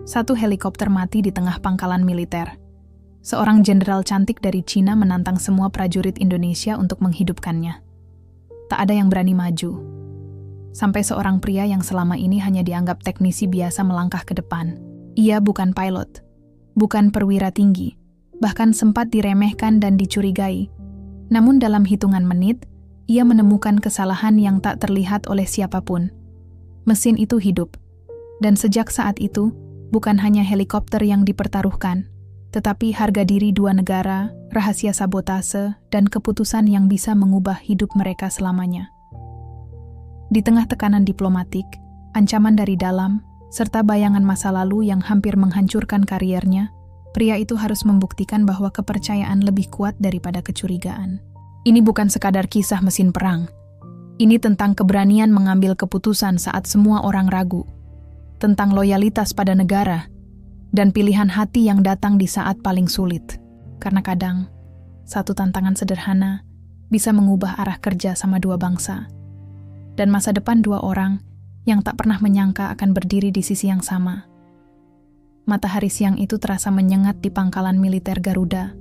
Satu helikopter mati di tengah pangkalan militer. Seorang jenderal cantik dari Cina menantang semua prajurit Indonesia untuk menghidupkannya. Tak ada yang berani maju. Sampai seorang pria yang selama ini hanya dianggap teknisi biasa melangkah ke depan. Ia bukan pilot, bukan perwira tinggi, bahkan sempat diremehkan dan dicurigai. Namun dalam hitungan menit, ia menemukan kesalahan yang tak terlihat oleh siapapun. Mesin itu hidup. Dan sejak saat itu, bukan hanya helikopter yang dipertaruhkan, tetapi harga diri dua negara, rahasia sabotase, dan keputusan yang bisa mengubah hidup mereka selamanya. Di tengah tekanan diplomatik, ancaman dari dalam, serta bayangan masa lalu yang hampir menghancurkan kariernya, pria itu harus membuktikan bahwa kepercayaan lebih kuat daripada kecurigaan. Ini bukan sekadar kisah mesin perang. Ini tentang keberanian mengambil keputusan saat semua orang ragu, tentang loyalitas pada negara, dan pilihan hati yang datang di saat paling sulit. Karena kadang, satu tantangan sederhana bisa mengubah arah kerja sama dua bangsa, dan masa depan dua orang yang tak pernah menyangka akan berdiri di sisi yang sama. Matahari siang itu terasa menyengat di pangkalan militer Garuda.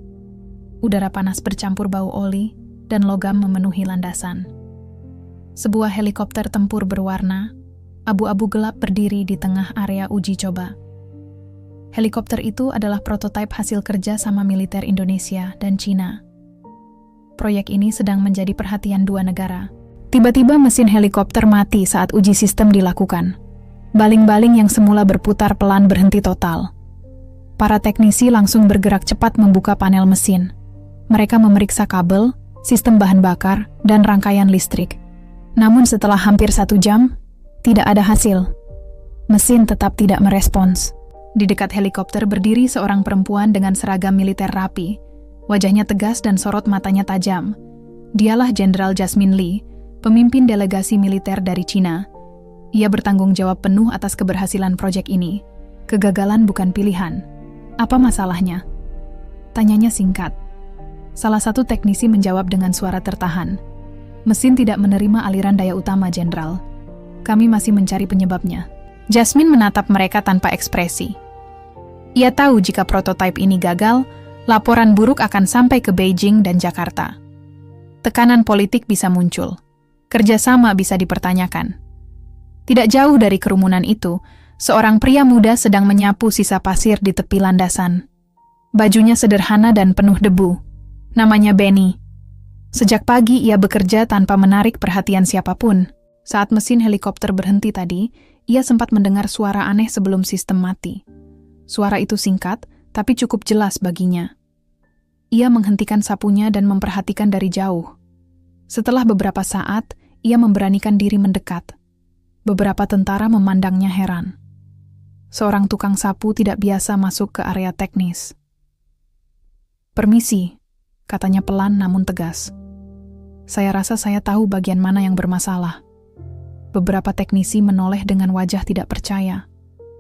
Udara panas bercampur bau oli, dan logam memenuhi landasan. Sebuah helikopter tempur berwarna abu-abu gelap berdiri di tengah area uji coba. Helikopter itu adalah prototipe hasil kerja sama militer Indonesia dan Cina. Proyek ini sedang menjadi perhatian dua negara. Tiba-tiba mesin helikopter mati saat uji sistem dilakukan. Baling-baling yang semula berputar pelan berhenti total. Para teknisi langsung bergerak cepat membuka panel mesin. Mereka memeriksa kabel, sistem bahan bakar, dan rangkaian listrik. Namun setelah hampir 1 jam, tidak ada hasil. Mesin tetap tidak merespons. Di dekat helikopter berdiri seorang perempuan dengan seragam militer rapi. Wajahnya tegas dan sorot matanya tajam. Dialah Jenderal Jasmine Lee, pemimpin delegasi militer dari Cina. Ia bertanggung jawab penuh atas keberhasilan proyek ini. Kegagalan bukan pilihan. Apa masalahnya? Tanyanya singkat. Salah satu teknisi menjawab dengan suara tertahan. Mesin tidak menerima aliran daya utama, Jenderal. Kami masih mencari penyebabnya. Jasmine menatap mereka tanpa ekspresi. Ia tahu jika prototipe ini gagal, laporan buruk akan sampai ke Beijing dan Jakarta. Tekanan politik bisa muncul. Kerjasama bisa dipertanyakan. Tidak jauh dari kerumunan itu, seorang pria muda sedang menyapu sisa pasir di tepi landasan. Bajunya sederhana dan penuh debu. Namanya Benny. Sejak pagi ia bekerja tanpa menarik perhatian siapapun. Saat mesin helikopter berhenti tadi, ia sempat mendengar suara aneh sebelum sistem mati. Suara itu singkat, tapi cukup jelas baginya. Ia menghentikan sapunya dan memperhatikan dari jauh. Setelah beberapa saat, ia memberanikan diri mendekat. Beberapa tentara memandangnya heran. Seorang tukang sapu tidak biasa masuk ke area teknis. "Permisi," katanya pelan namun tegas. "Saya rasa saya tahu bagian mana yang bermasalah." Beberapa teknisi menoleh dengan wajah tidak percaya.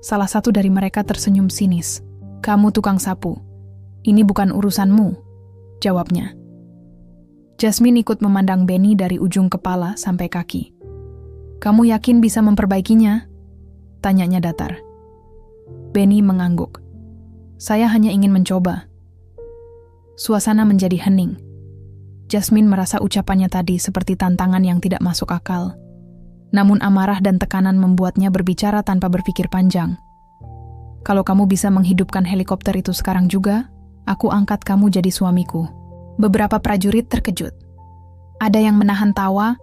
Salah satu dari mereka tersenyum sinis. "Kamu tukang sapu. Ini bukan urusanmu," jawabnya. Jasmine ikut memandang Benny dari ujung kepala sampai kaki. "Kamu yakin bisa memperbaikinya?" tanyanya datar. Benny mengangguk. "Saya hanya ingin mencoba." Suasana menjadi hening. Jasmine merasa ucapannya tadi seperti tantangan yang tidak masuk akal. Namun amarah dan tekanan membuatnya berbicara tanpa berpikir panjang. "Kalau kamu bisa menghidupkan helikopter itu sekarang juga, aku angkat kamu jadi suamiku." Beberapa prajurit terkejut. Ada yang menahan tawa,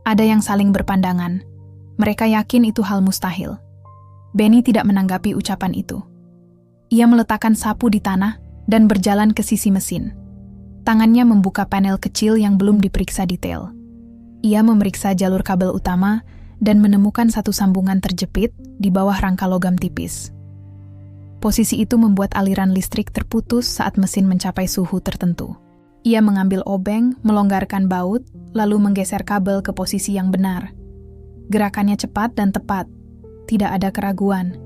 ada yang saling berpandangan. Mereka yakin itu hal mustahil. Benny tidak menanggapi ucapan itu. Ia meletakkan sapu di tanah dan berjalan ke sisi mesin. Tangannya membuka panel kecil yang belum diperiksa detail. Ia memeriksa jalur kabel utama dan menemukan satu sambungan terjepit di bawah rangka logam tipis. Posisi itu membuat aliran listrik terputus saat mesin mencapai suhu tertentu. Ia mengambil obeng, melonggarkan baut, lalu menggeser kabel ke posisi yang benar. Gerakannya cepat dan tepat, tidak ada keraguan.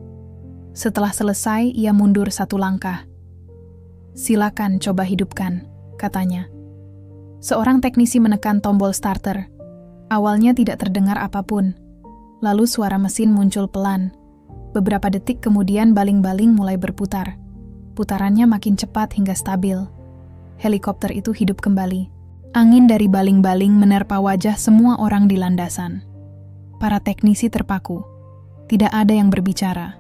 Setelah selesai, ia mundur 1 langkah. "Silakan coba hidupkan," katanya. Seorang teknisi menekan tombol starter. Awalnya tidak terdengar apapun. Lalu suara mesin muncul pelan. Beberapa detik kemudian baling-baling mulai berputar. Putarannya makin cepat hingga stabil. Helikopter itu hidup kembali. Angin dari baling-baling menerpa wajah semua orang di landasan. Para teknisi terpaku. Tidak ada yang berbicara.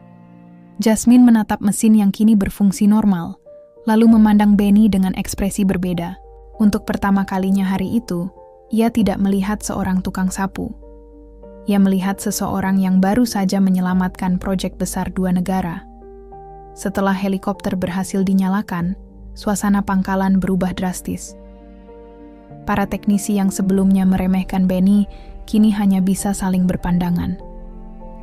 Jasmine menatap mesin yang kini berfungsi normal, lalu memandang Benny dengan ekspresi berbeda. Untuk pertama kalinya hari itu, ia tidak melihat seorang tukang sapu. Ia melihat seseorang yang baru saja menyelamatkan proyek besar dua negara. Setelah helikopter berhasil dinyalakan, suasana pangkalan berubah drastis. Para teknisi yang sebelumnya meremehkan Benny, kini hanya bisa saling berpandangan.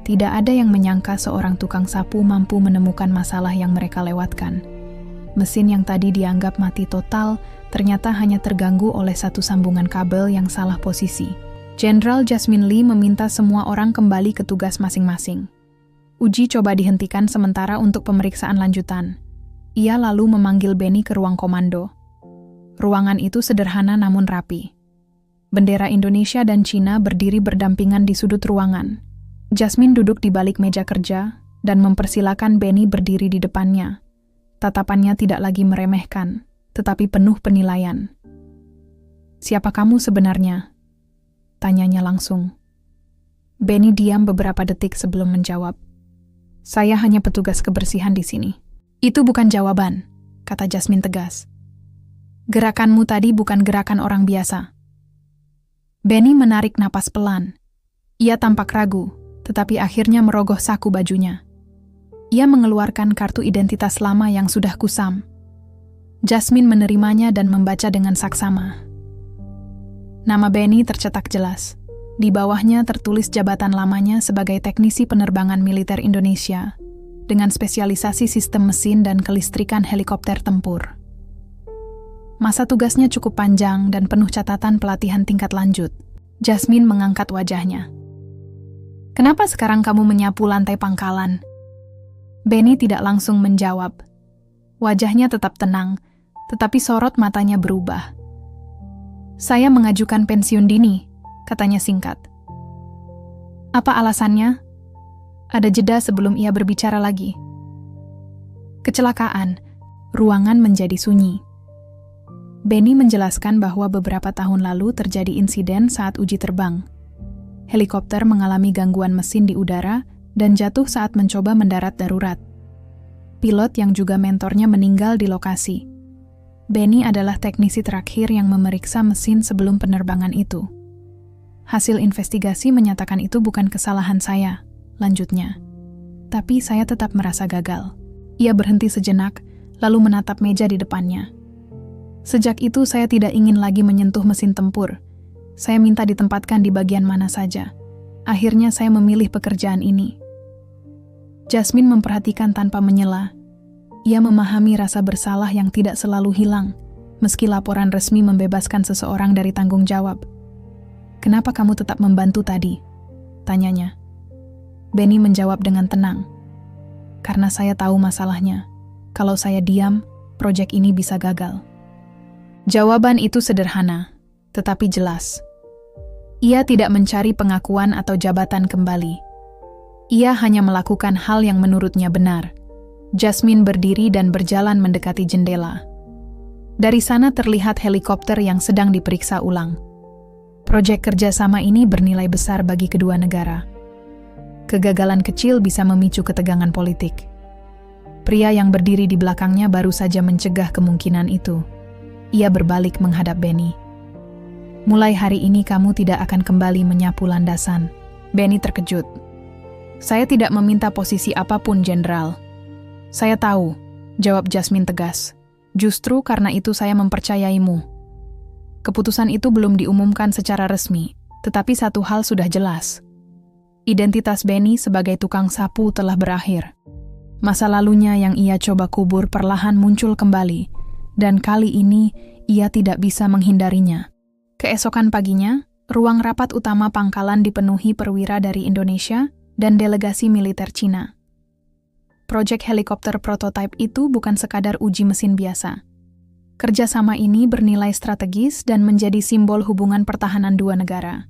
Tidak ada yang menyangka seorang tukang sapu mampu menemukan masalah yang mereka lewatkan. Mesin yang tadi dianggap mati total, ternyata hanya terganggu oleh satu sambungan kabel yang salah posisi. Jenderal Jasmine Lee meminta semua orang kembali ke tugas masing-masing. Uji coba dihentikan sementara untuk pemeriksaan lanjutan. Ia lalu memanggil Benny ke ruang komando. Ruangan itu sederhana namun rapi. Bendera Indonesia dan Cina berdiri berdampingan di sudut ruangan. Jasmine duduk di balik meja kerja dan mempersilakan Benny berdiri di depannya. Tatapannya tidak lagi meremehkan, tetapi penuh penilaian. "Siapa kamu sebenarnya?" tanyanya langsung. Benny diam beberapa detik sebelum menjawab. "Saya hanya petugas kebersihan di sini." "Itu bukan jawaban," kata Jasmine tegas. "Gerakanmu tadi bukan gerakan orang biasa." Benny menarik napas pelan. Ia tampak ragu, tetapi akhirnya merogoh saku bajunya. Ia mengeluarkan kartu identitas lama yang sudah kusam. Jasmine menerimanya dan membaca dengan saksama. Nama Benny tercetak jelas. Di bawahnya tertulis jabatan lamanya sebagai teknisi penerbangan militer Indonesia, dengan spesialisasi sistem mesin dan kelistrikan helikopter tempur. Masa tugasnya cukup panjang dan penuh catatan pelatihan tingkat lanjut. Jasmine mengangkat wajahnya. "Kenapa sekarang kamu menyapu lantai pangkalan?" Benny tidak langsung menjawab. Wajahnya tetap tenang, tetapi sorot matanya berubah. "Saya mengajukan pensiun dini," katanya singkat. "Apa alasannya?" Ada jeda sebelum ia berbicara lagi. "Kecelakaan." Ruangan menjadi sunyi. Benny menjelaskan bahwa beberapa tahun lalu terjadi insiden saat uji terbang. Helikopter mengalami gangguan mesin di udara dan jatuh saat mencoba mendarat darurat. Pilot yang juga mentornya meninggal di lokasi. Benny adalah teknisi terakhir yang memeriksa mesin sebelum penerbangan itu. "Hasil investigasi menyatakan itu bukan kesalahan saya," lanjutnya. "Tapi saya tetap merasa gagal." Ia berhenti sejenak, lalu menatap meja di depannya. "Sejak itu saya tidak ingin lagi menyentuh mesin tempur. Saya minta ditempatkan di bagian mana saja. Akhirnya saya memilih pekerjaan ini." Jasmine memperhatikan tanpa menyela. Ia memahami rasa bersalah yang tidak selalu hilang, meski laporan resmi membebaskan seseorang dari tanggung jawab. "Kenapa kamu tetap membantu tadi?" tanyanya. Benny menjawab dengan tenang. "Karena saya tahu masalahnya. Kalau saya diam, proyek ini bisa gagal." Jawaban itu sederhana, tetapi jelas. Ia tidak mencari pengakuan atau jabatan kembali. Ia hanya melakukan hal yang menurutnya benar. Jasmine berdiri dan berjalan mendekati jendela. Dari sana terlihat helikopter yang sedang diperiksa ulang. Proyek kerjasama ini bernilai besar bagi kedua negara. Kegagalan kecil bisa memicu ketegangan politik. Pria yang berdiri di belakangnya baru saja mencegah kemungkinan itu. Ia berbalik menghadap Benny. "Mulai hari ini kamu tidak akan kembali menyapu landasan." Benny terkejut. "Saya tidak meminta posisi apapun, Jenderal." "Saya tahu," jawab Jasmine tegas. "Justru karena itu saya mempercayaimu." Keputusan itu belum diumumkan secara resmi, tetapi satu hal sudah jelas. Identitas Benny sebagai tukang sapu telah berakhir. Masa lalunya yang ia coba kubur perlahan muncul kembali, dan kali ini ia tidak bisa menghindarinya. Keesokan paginya, ruang rapat utama pangkalan dipenuhi perwira dari Indonesia dan delegasi militer Cina. Proyek helikopter prototipe itu bukan sekadar uji mesin biasa. Kerjasama ini bernilai strategis dan menjadi simbol hubungan pertahanan dua negara.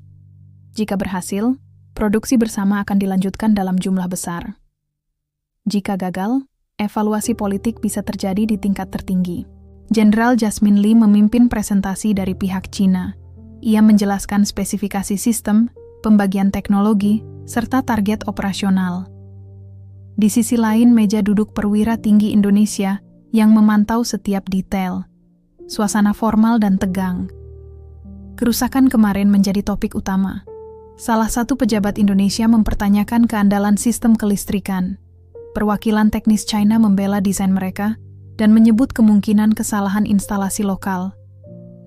Jika berhasil, produksi bersama akan dilanjutkan dalam jumlah besar. Jika gagal, evaluasi politik bisa terjadi di tingkat tertinggi. Jenderal Jasmine Lee memimpin presentasi dari pihak Cina. Ia menjelaskan spesifikasi sistem, pembagian teknologi, serta target operasional. Di sisi lain, meja duduk perwira tinggi Indonesia yang memantau setiap detail. Suasana formal dan tegang. Kerusakan kemarin menjadi topik utama. Salah satu pejabat Indonesia mempertanyakan keandalan sistem kelistrikan. Perwakilan teknis China membela desain mereka dan menyebut kemungkinan kesalahan instalasi lokal.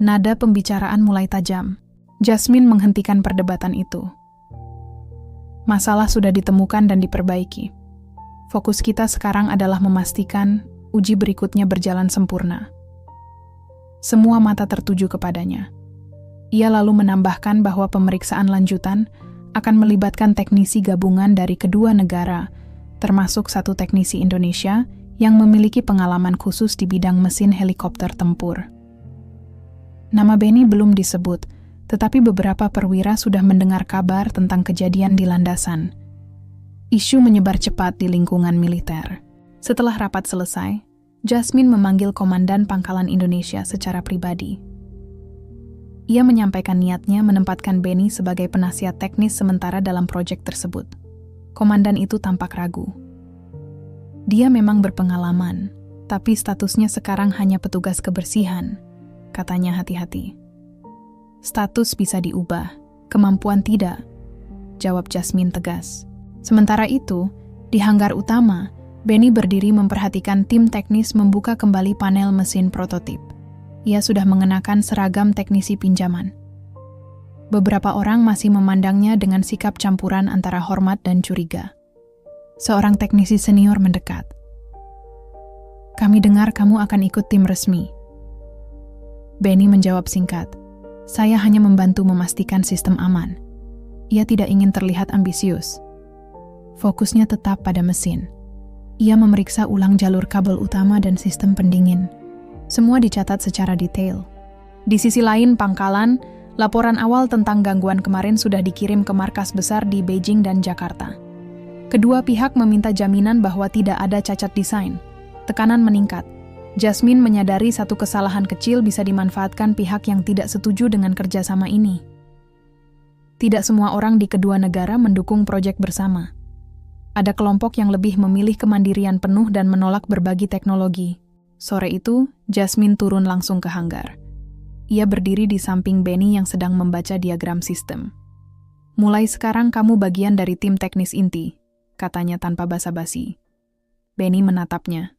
Nada pembicaraan mulai tajam. Jasmine menghentikan perdebatan itu. Masalah sudah ditemukan dan diperbaiki. Fokus kita sekarang adalah memastikan uji berikutnya berjalan sempurna. Semua mata tertuju kepadanya. Ia lalu menambahkan bahwa pemeriksaan lanjutan akan melibatkan teknisi gabungan dari kedua negara, termasuk satu teknisi Indonesia yang memiliki pengalaman khusus di bidang mesin helikopter tempur. Nama Benny belum disebut, tetapi beberapa perwira sudah mendengar kabar tentang kejadian di landasan. Isu menyebar cepat di lingkungan militer. Setelah rapat selesai, Jasmine memanggil Komandan Pangkalan Indonesia secara pribadi. Ia menyampaikan niatnya menempatkan Benny sebagai penasihat teknis sementara dalam proyek tersebut. Komandan itu tampak ragu. Dia memang berpengalaman, tapi statusnya sekarang hanya petugas kebersihan, katanya hati-hati. Status bisa diubah, kemampuan tidak, jawab Jasmine tegas. Sementara itu, di hanggar utama, Benny berdiri memperhatikan tim teknis membuka kembali panel mesin prototip. Ia sudah mengenakan seragam teknisi pinjaman. Beberapa orang masih memandangnya dengan sikap campuran antara hormat dan curiga. Seorang teknisi senior mendekat. "Kami dengar kamu akan ikut tim resmi." Benny menjawab singkat, "Saya hanya membantu memastikan sistem aman." Ia tidak ingin terlihat ambisius. Fokusnya tetap pada mesin. Ia memeriksa ulang jalur kabel utama dan sistem pendingin. Semua dicatat secara detail. Di sisi lain, pangkalan, laporan awal tentang gangguan kemarin sudah dikirim ke markas besar di Beijing dan Jakarta. Kedua pihak meminta jaminan bahwa tidak ada cacat desain. Tekanan meningkat. Jasmine menyadari satu kesalahan kecil bisa dimanfaatkan pihak yang tidak setuju dengan kerjasama ini. Tidak semua orang di kedua negara mendukung proyek bersama. Ada kelompok yang lebih memilih kemandirian penuh dan menolak berbagi teknologi. Sore itu, Jasmine turun langsung ke hanggar. Ia berdiri di samping Benny yang sedang membaca diagram sistem. "Mulai sekarang kamu bagian dari tim teknis inti," katanya tanpa basa-basi. Benny menatapnya.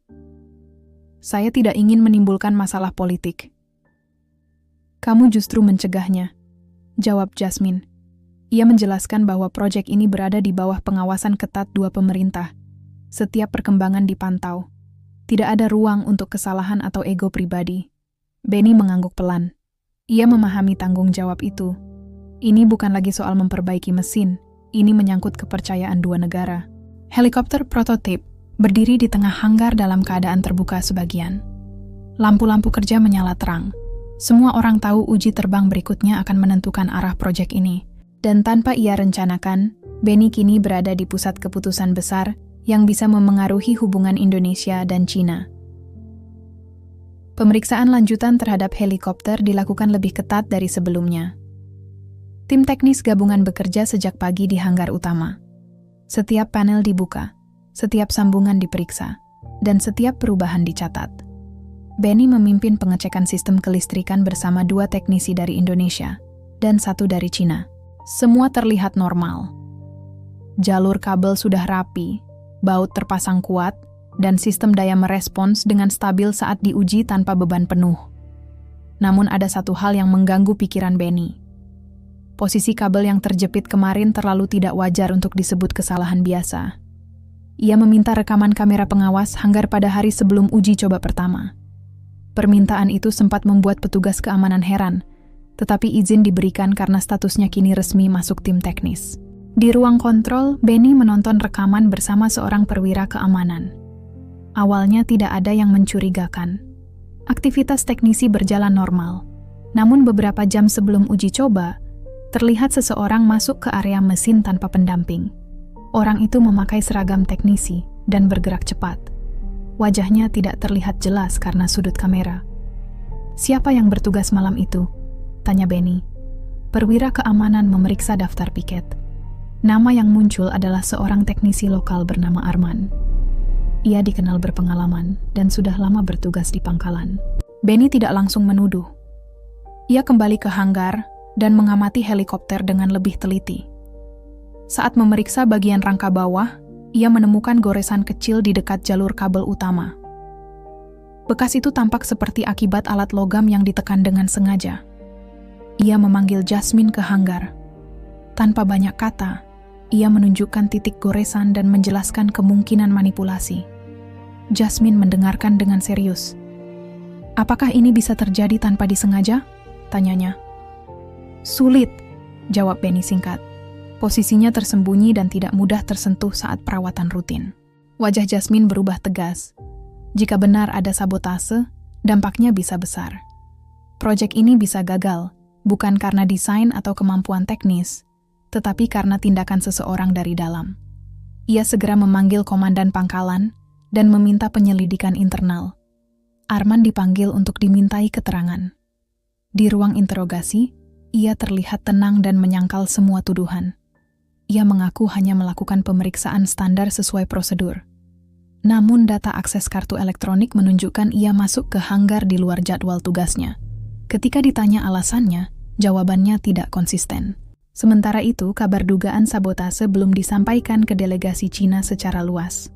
"Saya tidak ingin menimbulkan masalah politik." "Kamu justru mencegahnya," jawab Jasmine. Ia menjelaskan bahwa proyek ini berada di bawah pengawasan ketat dua pemerintah. Setiap perkembangan dipantau. Tidak ada ruang untuk kesalahan atau ego pribadi. Benny mengangguk pelan. Ia memahami tanggung jawab itu. Ini bukan lagi soal memperbaiki mesin, ini menyangkut kepercayaan dua negara. Helikopter prototip berdiri di tengah hanggar dalam keadaan terbuka sebagian. Lampu-lampu kerja menyala terang. Semua orang tahu uji terbang berikutnya akan menentukan arah proyek ini. Dan tanpa ia rencanakan, Benny kini berada di pusat keputusan besar yang bisa memengaruhi hubungan Indonesia dan Cina. Pemeriksaan lanjutan terhadap helikopter dilakukan lebih ketat dari sebelumnya. Tim teknis gabungan bekerja sejak pagi di hanggar utama. Setiap panel dibuka, setiap sambungan diperiksa, dan setiap perubahan dicatat. Benny memimpin pengecekan sistem kelistrikan bersama dua teknisi dari Indonesia dan satu dari Cina. Semua terlihat normal. Jalur kabel sudah rapi, baut terpasang kuat, dan sistem daya merespons dengan stabil saat diuji tanpa beban penuh. Namun ada satu hal yang mengganggu pikiran Benny. Posisi kabel yang terjepit kemarin terlalu tidak wajar untuk disebut kesalahan biasa. Ia meminta rekaman kamera pengawas hanggar pada hari sebelum uji coba pertama. Permintaan itu sempat membuat petugas keamanan heran, tetapi izin diberikan karena statusnya kini resmi masuk tim teknis. Di ruang kontrol, Benny menonton rekaman bersama seorang perwira keamanan. Awalnya tidak ada yang mencurigakan. Aktivitas teknisi berjalan normal. Namun beberapa jam sebelum uji coba, terlihat seseorang masuk ke area mesin tanpa pendamping. Orang itu memakai seragam teknisi, dan bergerak cepat. Wajahnya tidak terlihat jelas karena sudut kamera. "Siapa yang bertugas malam itu?" tanya Benny. Perwira keamanan memeriksa daftar piket. Nama yang muncul adalah seorang teknisi lokal bernama Arman. Ia dikenal berpengalaman dan sudah lama bertugas di pangkalan. Benny tidak langsung menuduh. Ia kembali ke hanggar dan mengamati helikopter dengan lebih teliti. Saat memeriksa bagian rangka bawah, ia menemukan goresan kecil di dekat jalur kabel utama. Bekas itu tampak seperti akibat alat logam yang ditekan dengan sengaja. Ia memanggil Jasmine ke hanggar. Tanpa banyak kata, ia menunjukkan titik goresan dan menjelaskan kemungkinan manipulasi. Jasmine mendengarkan dengan serius. "Apakah ini bisa terjadi tanpa disengaja?" tanyanya. "Sulit," jawab Benny singkat. Posisinya tersembunyi dan tidak mudah tersentuh saat perawatan rutin. Wajah Jasmine berubah tegas. Jika benar ada sabotase, dampaknya bisa besar. Proyek ini bisa gagal, bukan karena desain atau kemampuan teknis, tetapi karena tindakan seseorang dari dalam. Ia segera memanggil komandan pangkalan dan meminta penyelidikan internal. Arman dipanggil untuk dimintai keterangan. Di ruang interogasi, ia terlihat tenang dan menyangkal semua tuduhan. Ia mengaku hanya melakukan pemeriksaan standar sesuai prosedur. Namun data akses kartu elektronik menunjukkan ia masuk ke hanggar di luar jadwal tugasnya. Ketika ditanya alasannya, jawabannya tidak konsisten. Sementara itu, kabar dugaan sabotase belum disampaikan ke delegasi Cina secara luas.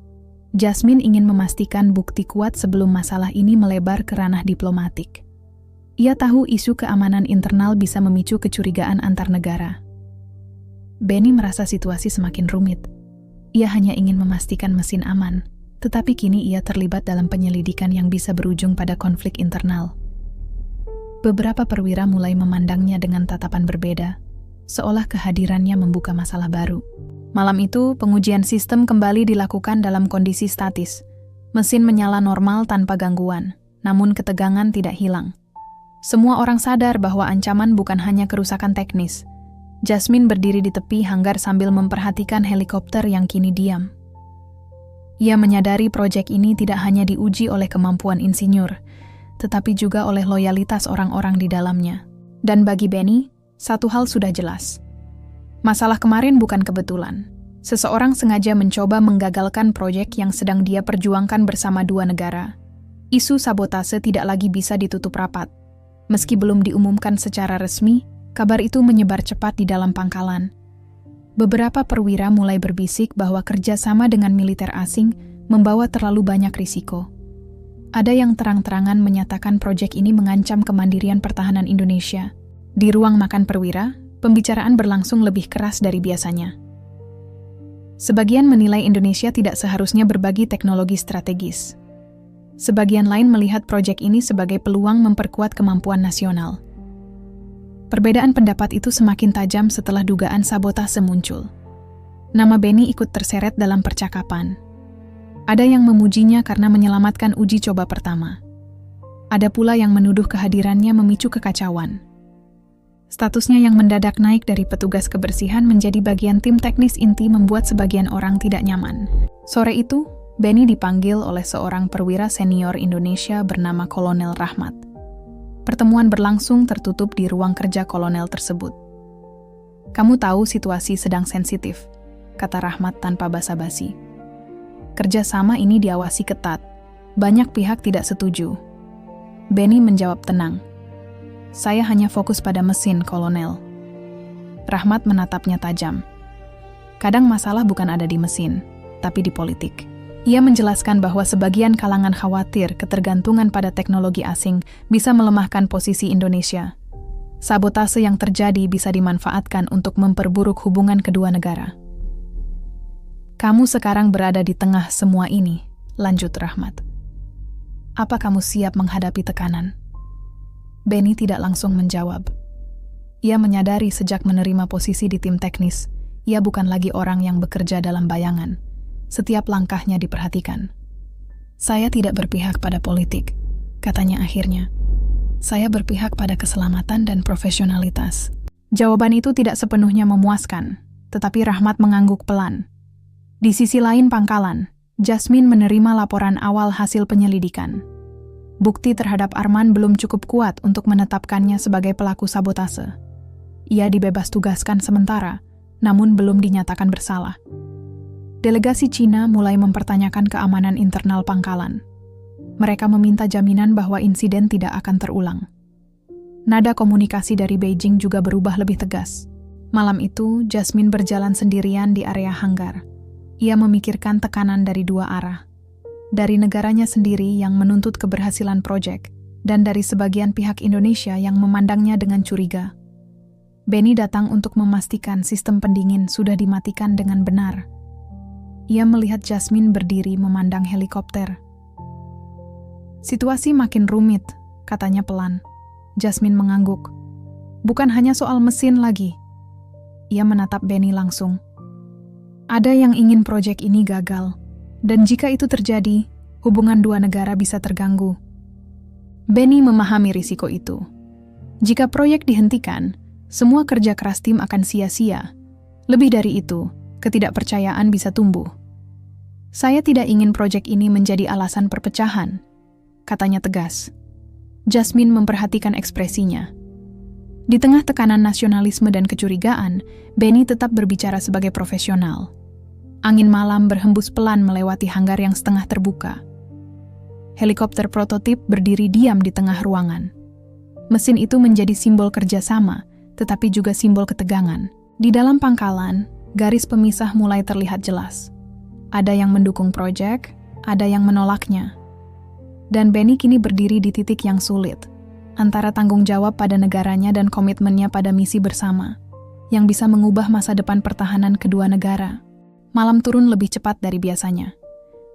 Jasmine ingin memastikan bukti kuat sebelum masalah ini melebar ke ranah diplomatik. Ia tahu isu keamanan internal bisa memicu kecurigaan antar negara. Benny merasa situasi semakin rumit. Ia hanya ingin memastikan mesin aman, tetapi kini ia terlibat dalam penyelidikan yang bisa berujung pada konflik internal. Beberapa perwira mulai memandangnya dengan tatapan berbeda, seolah kehadirannya membuka masalah baru. Malam itu, pengujian sistem kembali dilakukan dalam kondisi statis. Mesin menyala normal tanpa gangguan, namun ketegangan tidak hilang. Semua orang sadar bahwa ancaman bukan hanya kerusakan teknis. Jasmine berdiri di tepi hanggar sambil memperhatikan helikopter yang kini diam. Ia menyadari proyek ini tidak hanya diuji oleh kemampuan insinyur, tetapi juga oleh loyalitas orang-orang di dalamnya. Dan bagi Benny, satu hal sudah jelas. Masalah kemarin bukan kebetulan. Seseorang sengaja mencoba menggagalkan proyek yang sedang dia perjuangkan bersama dua negara. Isu sabotase tidak lagi bisa ditutup rapat. Meski belum diumumkan secara resmi, kabar itu menyebar cepat di dalam pangkalan. Beberapa perwira mulai berbisik bahwa kerjasama dengan militer asing membawa terlalu banyak risiko. Ada yang terang-terangan menyatakan proyek ini mengancam kemandirian pertahanan Indonesia. Di ruang makan perwira, pembicaraan berlangsung lebih keras dari biasanya. Sebagian menilai Indonesia tidak seharusnya berbagi teknologi strategis. Sebagian lain melihat proyek ini sebagai peluang memperkuat kemampuan nasional. Perbedaan pendapat itu semakin tajam setelah dugaan sabotase muncul. Nama Benny ikut terseret dalam percakapan. Ada yang memujinya karena menyelamatkan uji coba pertama. Ada pula yang menuduh kehadirannya memicu kekacauan. Statusnya yang mendadak naik dari petugas kebersihan menjadi bagian tim teknis inti membuat sebagian orang tidak nyaman. Sore itu, Benny dipanggil oleh seorang perwira senior Indonesia bernama Kolonel Rahmat. Pertemuan berlangsung tertutup di ruang kerja kolonel tersebut. "Kamu tahu situasi sedang sensitif," kata Rahmat tanpa basa-basi. "Kerjasama ini diawasi ketat. Banyak pihak tidak setuju." Benny menjawab tenang. "Saya hanya fokus pada mesin, Kolonel." Rahmat menatapnya tajam. "Kadang masalah bukan ada di mesin, tapi di politik." Ia menjelaskan bahwa sebagian kalangan khawatir ketergantungan pada teknologi asing bisa melemahkan posisi Indonesia. Sabotase yang terjadi bisa dimanfaatkan untuk memperburuk hubungan kedua negara. "Kamu sekarang berada di tengah semua ini," lanjut Rahmat. "Apa kamu siap menghadapi tekanan?" Benny tidak langsung menjawab. Ia menyadari sejak menerima posisi di tim teknis, ia bukan lagi orang yang bekerja dalam bayangan. Setiap langkahnya diperhatikan. "Saya tidak berpihak pada politik," katanya akhirnya. "Saya berpihak pada keselamatan dan profesionalitas." Jawaban itu tidak sepenuhnya memuaskan, tetapi Rahmat mengangguk pelan. Di sisi lain pangkalan, Jasmine menerima laporan awal hasil penyelidikan. Bukti terhadap Arman belum cukup kuat untuk menetapkannya sebagai pelaku sabotase. Ia dibebas tugaskan sementara, namun belum dinyatakan bersalah. Delegasi Cina mulai mempertanyakan keamanan internal pangkalan. Mereka meminta jaminan bahwa insiden tidak akan terulang. Nada komunikasi dari Beijing juga berubah lebih tegas. Malam itu, Jasmine berjalan sendirian di area hanggar. Ia memikirkan tekanan dari dua arah. Dari negaranya sendiri yang menuntut keberhasilan proyek, dan dari sebagian pihak Indonesia yang memandangnya dengan curiga. Benny datang untuk memastikan sistem pendingin sudah dimatikan dengan benar. Ia melihat Jasmine berdiri memandang helikopter. Situasi makin rumit, katanya pelan. Jasmine mengangguk. Bukan hanya soal mesin lagi. Ia menatap Benny langsung. Ada yang ingin proyek ini gagal, dan jika itu terjadi, hubungan dua negara bisa terganggu. Benny memahami risiko itu. Jika proyek dihentikan, semua kerja keras tim akan sia-sia. Lebih dari itu, ketidakpercayaan bisa tumbuh. Saya tidak ingin proyek ini menjadi alasan perpecahan, katanya tegas. Jasmine memperhatikan ekspresinya. Di tengah tekanan nasionalisme dan kecurigaan, Benny tetap berbicara sebagai profesional. Angin malam berhembus pelan melewati hanggar yang setengah terbuka. Helikopter prototip berdiri diam di tengah ruangan. Mesin itu menjadi simbol kerjasama, tetapi juga simbol ketegangan. Di dalam pangkalan, garis pemisah mulai terlihat jelas. Ada yang mendukung proyek, ada yang menolaknya. Dan Benny kini berdiri di titik yang sulit, antara tanggung jawab pada negaranya dan komitmennya pada misi bersama, yang bisa mengubah masa depan pertahanan kedua negara. Malam turun lebih cepat dari biasanya.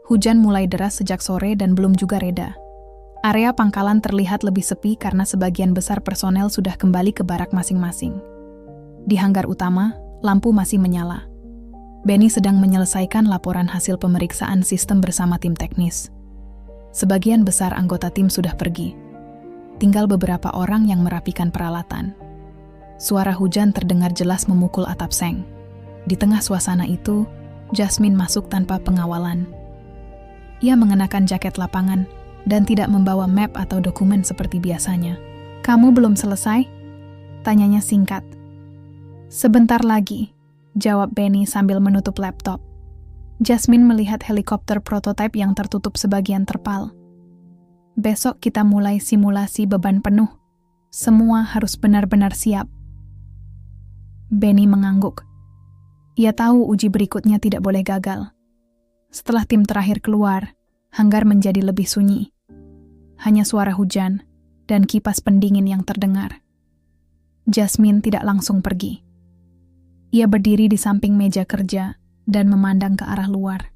Hujan mulai deras sejak sore dan belum juga reda. Area pangkalan terlihat lebih sepi karena sebagian besar personel sudah kembali ke barak masing-masing. Di hanggar utama, lampu masih menyala. Benny sedang menyelesaikan laporan hasil pemeriksaan sistem bersama tim teknis. Sebagian besar anggota tim sudah pergi. Tinggal beberapa orang yang merapikan peralatan. Suara hujan terdengar jelas memukul atap seng. Di tengah suasana itu, Jasmine masuk tanpa pengawalan. Ia mengenakan jaket lapangan dan tidak membawa map atau dokumen seperti biasanya. "Kamu belum selesai?" tanyanya singkat. "Sebentar lagi," jawab Benny sambil menutup laptop. Jasmine melihat helikopter prototipe yang tertutup sebagian terpal. "Besok kita mulai simulasi beban penuh. Semua harus benar-benar siap." Benny mengangguk. Ia tahu uji berikutnya tidak boleh gagal. Setelah tim terakhir keluar, hanggar menjadi lebih sunyi. Hanya suara hujan dan kipas pendingin yang terdengar. Jasmine tidak langsung pergi. Ia berdiri di samping meja kerja dan memandang ke arah luar.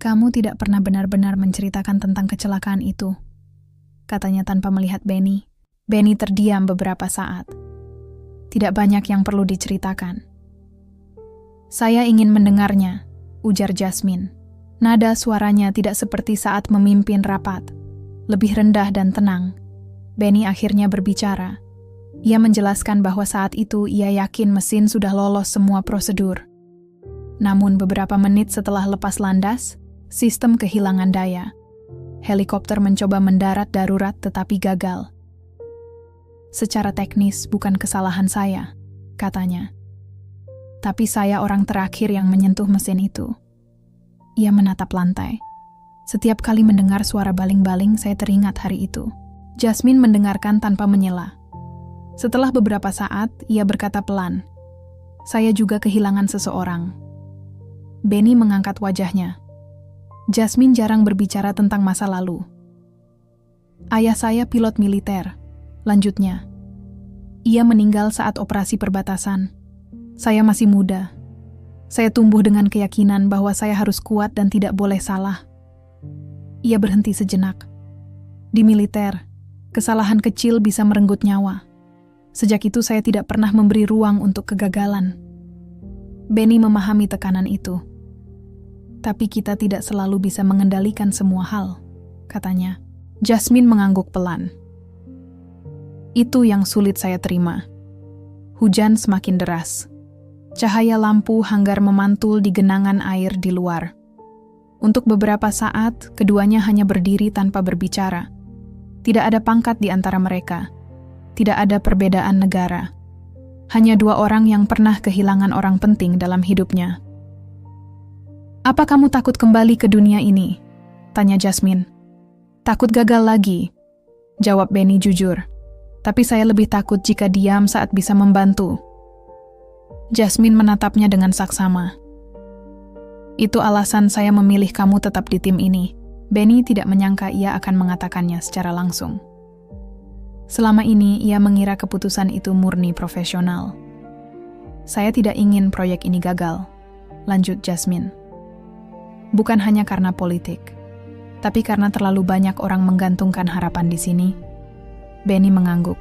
"Kamu tidak pernah benar-benar menceritakan tentang kecelakaan itu," katanya tanpa melihat Benny. Benny terdiam beberapa saat. "Tidak banyak yang perlu diceritakan." "Saya ingin mendengarnya," ujar Jasmine. Nada suaranya tidak seperti saat memimpin rapat. Lebih rendah dan tenang. Benny akhirnya berbicara. Ia menjelaskan bahwa saat itu ia yakin mesin sudah lolos semua prosedur. Namun beberapa menit setelah lepas landas, sistem kehilangan daya. Helikopter mencoba mendarat darurat tetapi gagal. "Secara teknis bukan kesalahan saya," katanya. "Tapi saya orang terakhir yang menyentuh mesin itu." Ia menatap lantai. "Setiap kali mendengar suara baling-baling, saya teringat hari itu." Jasmine mendengarkan tanpa menyela. Setelah beberapa saat, ia berkata pelan, "Saya juga kehilangan seseorang." Benny mengangkat wajahnya. Jasmine jarang berbicara tentang masa lalu. "Ayah saya pilot militer," lanjutnya. "Ia meninggal saat operasi perbatasan. Saya masih muda. Saya tumbuh dengan keyakinan bahwa saya harus kuat dan tidak boleh salah." Ia berhenti sejenak. "Di militer, kesalahan kecil bisa merenggut nyawa. Sejak itu saya tidak pernah memberi ruang untuk kegagalan." Benny memahami tekanan itu. "Tapi kita tidak selalu bisa mengendalikan semua hal," katanya. Jasmine mengangguk pelan. "Itu yang sulit saya terima." Hujan semakin deras. Cahaya lampu hanggar memantul di genangan air di luar. Untuk beberapa saat, keduanya hanya berdiri tanpa berbicara. Tidak ada pangkat di antara mereka. Tidak ada perbedaan negara. Hanya dua orang yang pernah kehilangan orang penting dalam hidupnya. "Apa kamu takut kembali ke dunia ini?" tanya Jasmine. "Takut gagal lagi," jawab Benny jujur. "Tapi saya lebih takut jika diam saat bisa membantu." Jasmine menatapnya dengan saksama. "Itu alasan saya memilih kamu tetap di tim ini." Benny tidak menyangka ia akan mengatakannya secara langsung. Selama ini ia mengira keputusan itu murni profesional. "Saya tidak ingin proyek ini gagal," lanjut Jasmine. "Bukan hanya karena politik, tapi karena terlalu banyak orang menggantungkan harapan di sini." Benny mengangguk.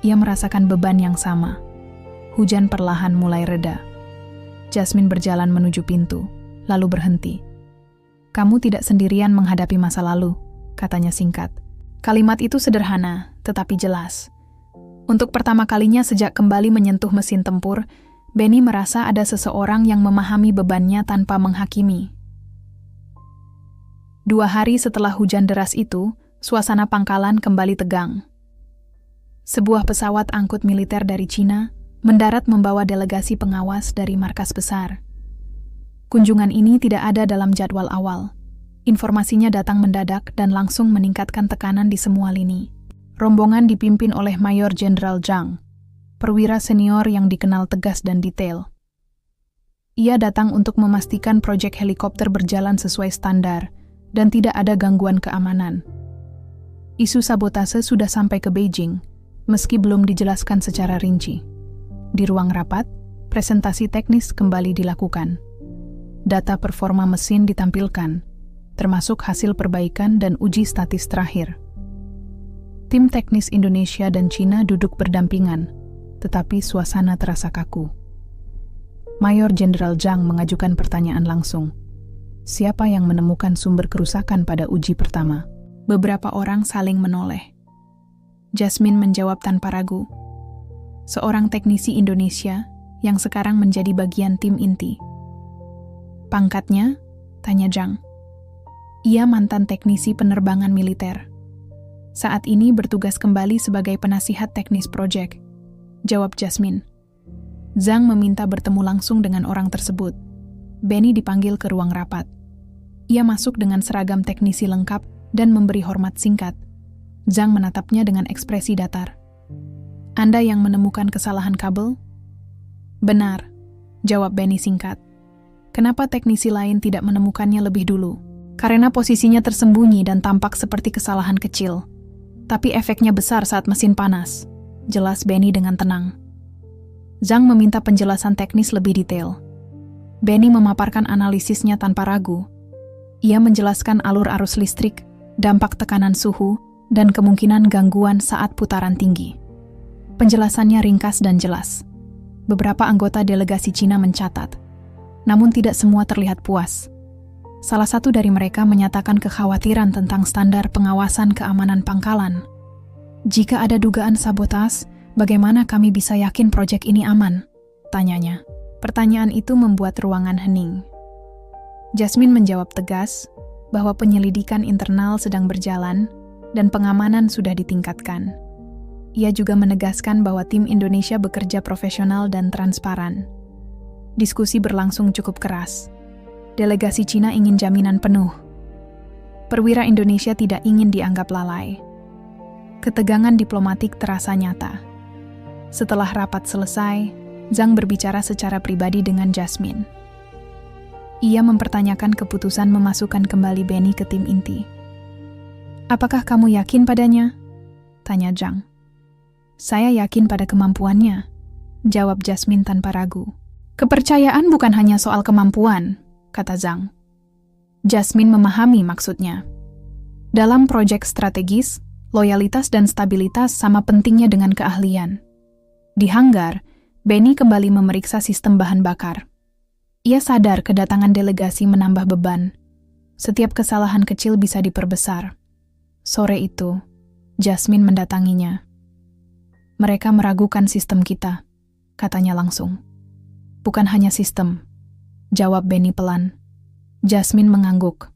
Ia merasakan beban yang sama. Hujan perlahan mulai reda. Jasmine berjalan menuju pintu, lalu berhenti. "Kamu tidak sendirian menghadapi masa lalu," katanya singkat. Kalimat itu sederhana, tetapi jelas. Untuk pertama kalinya sejak kembali menyentuh mesin tempur, Benny merasa ada seseorang yang memahami bebannya tanpa menghakimi. 2 hari setelah hujan deras itu, suasana pangkalan kembali tegang. Sebuah pesawat angkut militer dari Cina mendarat membawa delegasi pengawas dari markas besar. Kunjungan ini tidak ada dalam jadwal awal. Informasinya datang mendadak dan langsung meningkatkan tekanan di semua lini. Rombongan dipimpin oleh Mayor Jenderal Zhang, perwira senior yang dikenal tegas dan detail. Ia datang untuk memastikan proyek helikopter berjalan sesuai standar dan tidak ada gangguan keamanan. Isu sabotase sudah sampai ke Beijing, meski belum dijelaskan secara rinci. Di ruang rapat, presentasi teknis kembali dilakukan. Data performa mesin ditampilkan, termasuk hasil perbaikan dan uji statis terakhir. Tim teknis Indonesia dan Cina duduk berdampingan, tetapi suasana terasa kaku. Mayor Jenderal Zhang mengajukan pertanyaan langsung. Siapa yang menemukan sumber kerusakan pada uji pertama? Beberapa orang saling menoleh. Jasmine menjawab tanpa ragu. Seorang teknisi Indonesia yang sekarang menjadi bagian tim inti. "Pangkatnya?" tanya Zhang. "Ia mantan teknisi penerbangan militer. Saat ini bertugas kembali sebagai penasihat teknis proyek," jawab Jasmine. Zhang meminta bertemu langsung dengan orang tersebut. Benny dipanggil ke ruang rapat. Ia masuk dengan seragam teknisi lengkap dan memberi hormat singkat. Zhang menatapnya dengan ekspresi datar. "Anda yang menemukan kesalahan kabel?" "Benar," jawab Benny singkat. "Kenapa teknisi lain tidak menemukannya lebih dulu?" "Karena posisinya tersembunyi dan tampak seperti kesalahan kecil. Tapi efeknya besar saat mesin panas," jelas Benny dengan tenang. Zhang meminta penjelasan teknis lebih detail. Benny memaparkan analisisnya tanpa ragu. Ia menjelaskan alur arus listrik, dampak tekanan suhu, dan kemungkinan gangguan saat putaran tinggi. Penjelasannya ringkas dan jelas. Beberapa anggota delegasi Cina mencatat, namun tidak semua terlihat puas. Salah satu dari mereka menyatakan kekhawatiran tentang standar pengawasan keamanan pangkalan. "Jika ada dugaan sabotas, bagaimana kami bisa yakin proyek ini aman?" tanyanya. Pertanyaan itu membuat ruangan hening. Jasmine menjawab tegas bahwa penyelidikan internal sedang berjalan dan pengamanan sudah ditingkatkan. Ia juga menegaskan bahwa tim Indonesia bekerja profesional dan transparan. Diskusi berlangsung cukup keras. Delegasi Cina ingin jaminan penuh. Perwira Indonesia tidak ingin dianggap lalai. Ketegangan diplomatik terasa nyata. Setelah rapat selesai, Zhang berbicara secara pribadi dengan Jasmine. Ia mempertanyakan keputusan memasukkan kembali Benny ke tim inti. "Apakah kamu yakin padanya?" tanya Zhang. "Saya yakin pada kemampuannya," jawab Jasmine tanpa ragu. "Kepercayaan bukan hanya soal kemampuan," kata Zhang. Jasmine memahami maksudnya. Dalam proyek strategis, loyalitas dan stabilitas sama pentingnya dengan keahlian. Di hanggar, Benny kembali memeriksa sistem bahan bakar. Ia sadar kedatangan delegasi menambah beban. Setiap kesalahan kecil bisa diperbesar. Sore itu, Jasmine mendatanginya. "Mereka meragukan sistem kita," katanya langsung. "Bukan hanya sistem," jawab Benny pelan. Jasmine mengangguk.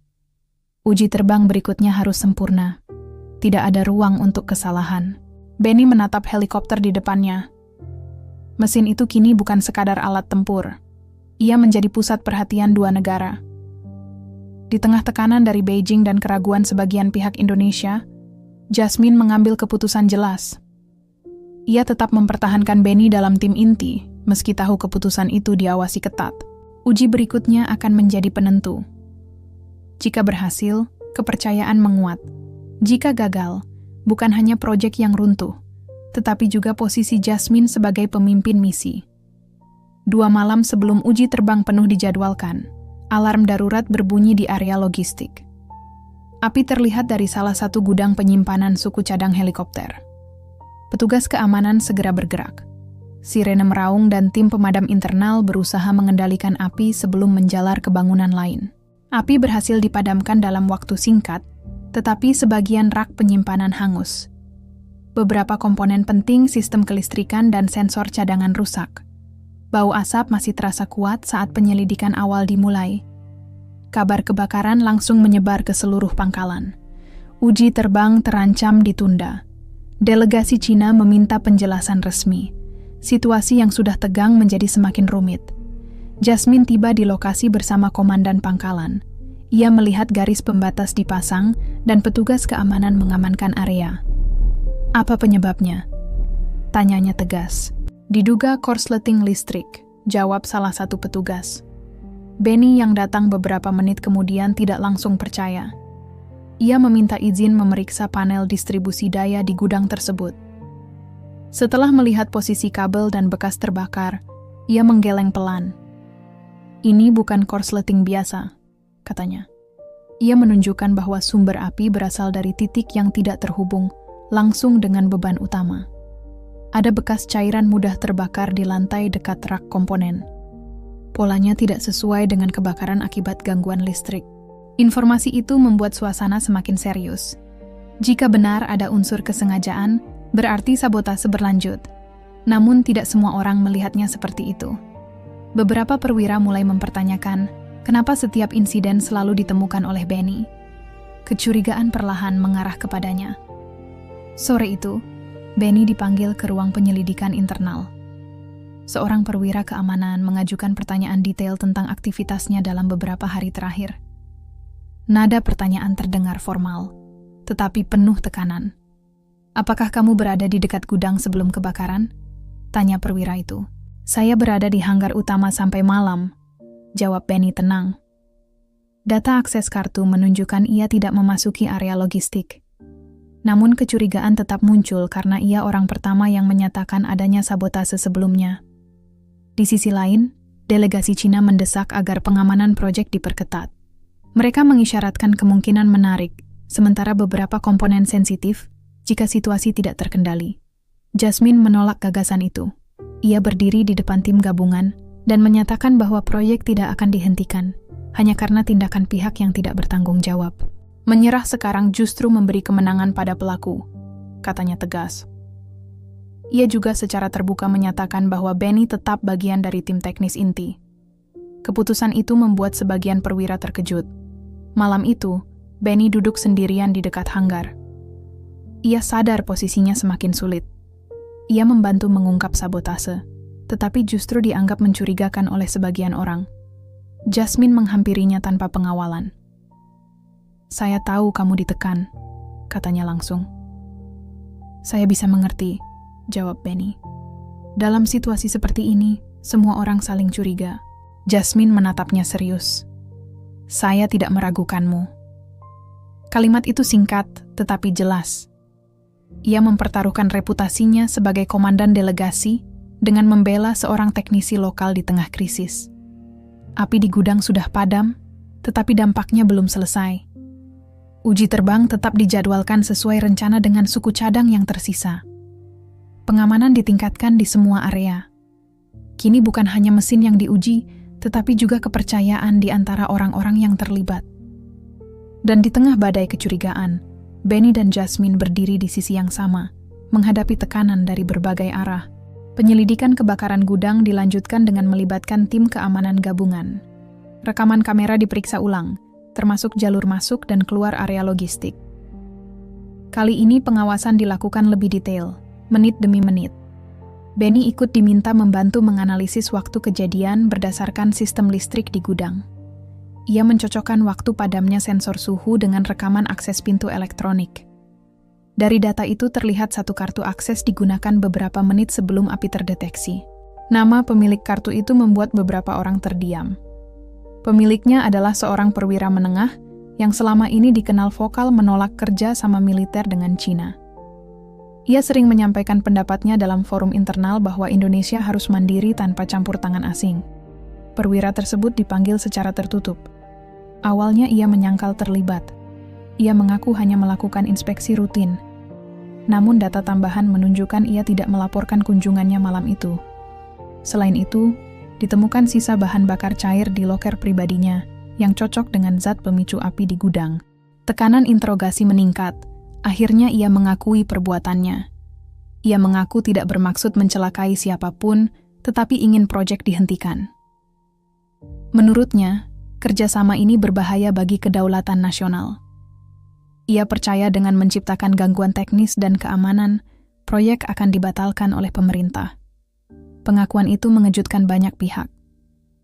Uji terbang berikutnya harus sempurna. Tidak ada ruang untuk kesalahan. Benny menatap helikopter di depannya. Mesin itu kini bukan sekadar alat tempur. Ia menjadi pusat perhatian dua negara. Di tengah tekanan dari Beijing dan keraguan sebagian pihak Indonesia, Jasmine mengambil keputusan jelas. Ia tetap mempertahankan Benny dalam tim inti, meski tahu keputusan itu diawasi ketat. Uji berikutnya akan menjadi penentu. Jika berhasil, kepercayaan menguat. Jika gagal, bukan hanya proyek yang runtuh, tetapi juga posisi Jasmine sebagai pemimpin misi. 2 malam sebelum uji terbang penuh dijadwalkan, alarm darurat berbunyi di area logistik. Api terlihat dari salah satu gudang penyimpanan suku cadang helikopter. Petugas keamanan segera bergerak. Sirene meraung dan tim pemadam internal berusaha mengendalikan api sebelum menjalar ke bangunan lain. Api berhasil dipadamkan dalam waktu singkat, tetapi sebagian rak penyimpanan hangus. Beberapa komponen penting sistem kelistrikan dan sensor cadangan rusak. Bau asap masih terasa kuat saat penyelidikan awal dimulai. Kabar kebakaran langsung menyebar ke seluruh pangkalan. Uji terbang terancam ditunda. Delegasi Cina meminta penjelasan resmi. Situasi yang sudah tegang menjadi semakin rumit. Jasmine tiba di lokasi bersama komandan pangkalan. Ia melihat garis pembatas dipasang dan petugas keamanan mengamankan area. Apa penyebabnya? Tanyanya tegas. Diduga korsleting listrik, jawab salah satu petugas. Benny yang datang beberapa menit kemudian tidak langsung percaya. Ia meminta izin memeriksa panel distribusi daya di gudang tersebut. Setelah melihat posisi kabel dan bekas terbakar, ia menggeleng pelan. Ini bukan korsleting biasa, katanya. Ia menunjukkan bahwa sumber api berasal dari titik yang tidak terhubung langsung dengan beban utama. Ada bekas cairan mudah terbakar di lantai dekat rak komponen. Polanya tidak sesuai dengan kebakaran akibat gangguan listrik. Informasi itu membuat suasana semakin serius. Jika benar ada unsur kesengajaan, berarti sabotase berlanjut. Namun tidak semua orang melihatnya seperti itu. Beberapa perwira mulai mempertanyakan, kenapa setiap insiden selalu ditemukan oleh Benny. Kecurigaan perlahan mengarah kepadanya. Sore itu, Benny dipanggil ke ruang penyelidikan internal. Seorang perwira keamanan mengajukan pertanyaan detail tentang aktivitasnya dalam beberapa hari terakhir. Nada pertanyaan terdengar formal, tetapi penuh tekanan. Apakah kamu berada di dekat gudang sebelum kebakaran? Tanya perwira itu. Saya berada di hanggar utama sampai malam, jawab Benny tenang. Data akses kartu menunjukkan ia tidak memasuki area logistik. Namun kecurigaan tetap muncul karena ia orang pertama yang menyatakan adanya sabotase sebelumnya. Di sisi lain, delegasi Cina mendesak agar pengamanan proyek diperketat. Mereka mengisyaratkan kemungkinan menarik, sementara beberapa komponen sensitif jika situasi tidak terkendali. Jasmine menolak gagasan itu. Ia berdiri di depan tim gabungan dan menyatakan bahwa proyek tidak akan dihentikan, hanya karena tindakan pihak yang tidak bertanggung jawab. Menyerah sekarang justru memberi kemenangan pada pelaku, katanya tegas. Ia juga secara terbuka menyatakan bahwa Benny tetap bagian dari tim teknis inti. Keputusan itu membuat sebagian perwira terkejut. Malam itu, Benny duduk sendirian di dekat hanggar. Ia sadar posisinya semakin sulit. Ia membantu mengungkap sabotase, tetapi justru dianggap mencurigakan oleh sebagian orang. Jasmine menghampirinya tanpa pengawalan. Saya tahu kamu ditekan, katanya langsung. Saya bisa mengerti, jawab Benny. Dalam situasi seperti ini, semua orang saling curiga. Jasmine menatapnya serius. Saya tidak meragukanmu. Kalimat itu singkat, tetapi jelas. Ia mempertaruhkan reputasinya sebagai komandan delegasi dengan membela seorang teknisi lokal di tengah krisis. Api di gudang sudah padam, tetapi dampaknya belum selesai. Uji terbang tetap dijadwalkan sesuai rencana dengan suku cadang yang tersisa. Pengamanan ditingkatkan di semua area. Kini bukan hanya mesin yang diuji, tetapi juga kepercayaan di antara orang-orang yang terlibat. Dan di tengah badai kecurigaan, Benny dan Jasmine berdiri di sisi yang sama, menghadapi tekanan dari berbagai arah. Penyelidikan kebakaran gudang dilanjutkan dengan melibatkan tim keamanan gabungan. Rekaman kamera diperiksa ulang, termasuk jalur masuk dan keluar area logistik. Kali ini pengawasan dilakukan lebih detail, menit demi menit. Benny ikut diminta membantu menganalisis waktu kejadian berdasarkan sistem listrik di gudang. Ia mencocokkan waktu padamnya sensor suhu dengan rekaman akses pintu elektronik. Dari data itu terlihat satu kartu akses digunakan beberapa menit sebelum api terdeteksi. Nama pemilik kartu itu membuat beberapa orang terdiam. Pemiliknya adalah seorang perwira menengah yang selama ini dikenal vokal menolak kerja sama militer dengan Cina. Ia sering menyampaikan pendapatnya dalam forum internal bahwa Indonesia harus mandiri tanpa campur tangan asing. Perwira tersebut dipanggil secara tertutup. Awalnya ia menyangkal terlibat. Ia mengaku hanya melakukan inspeksi rutin. Namun data tambahan menunjukkan ia tidak melaporkan kunjungannya malam itu. Selain itu, ditemukan sisa bahan bakar cair di loker pribadinya yang cocok dengan zat pemicu api di gudang. Tekanan interogasi meningkat. Akhirnya ia mengakui perbuatannya. Ia mengaku tidak bermaksud mencelakai siapapun, tetapi ingin proyek dihentikan. Menurutnya, kerjasama ini berbahaya bagi kedaulatan nasional. Ia percaya dengan menciptakan gangguan teknis dan keamanan, proyek akan dibatalkan oleh pemerintah. Pengakuan itu mengejutkan banyak pihak.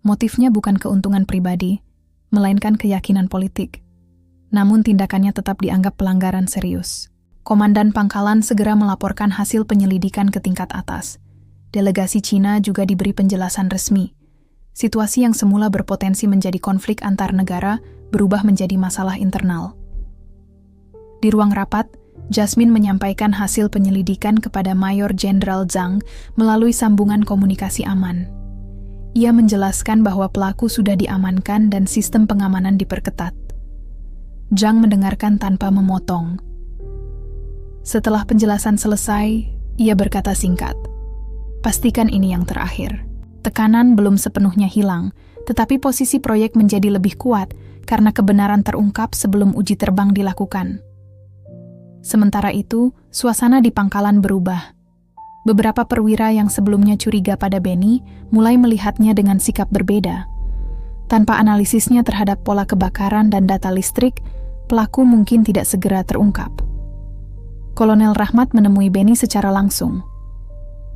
Motifnya bukan keuntungan pribadi, melainkan keyakinan politik. Namun tindakannya tetap dianggap pelanggaran serius. Komandan pangkalan segera melaporkan hasil penyelidikan ke tingkat atas. Delegasi Cina juga diberi penjelasan resmi. Situasi yang semula berpotensi menjadi konflik antar negara berubah menjadi masalah internal. Di ruang rapat, Jasmine menyampaikan hasil penyelidikan kepada Mayor Jenderal Zhang melalui sambungan komunikasi aman. Ia menjelaskan bahwa pelaku sudah diamankan dan sistem pengamanan diperketat. Zhang mendengarkan tanpa memotong. Setelah penjelasan selesai, ia berkata singkat, "Pastikan ini yang terakhir." Tekanan belum sepenuhnya hilang, tetapi posisi proyek menjadi lebih kuat karena kebenaran terungkap sebelum uji terbang dilakukan. Sementara itu, suasana di pangkalan berubah. Beberapa perwira yang sebelumnya curiga pada Benny mulai melihatnya dengan sikap berbeda. Tanpa analisisnya terhadap pola kebakaran dan data listrik, pelaku mungkin tidak segera terungkap. Kolonel Rahmat menemui Benny secara langsung.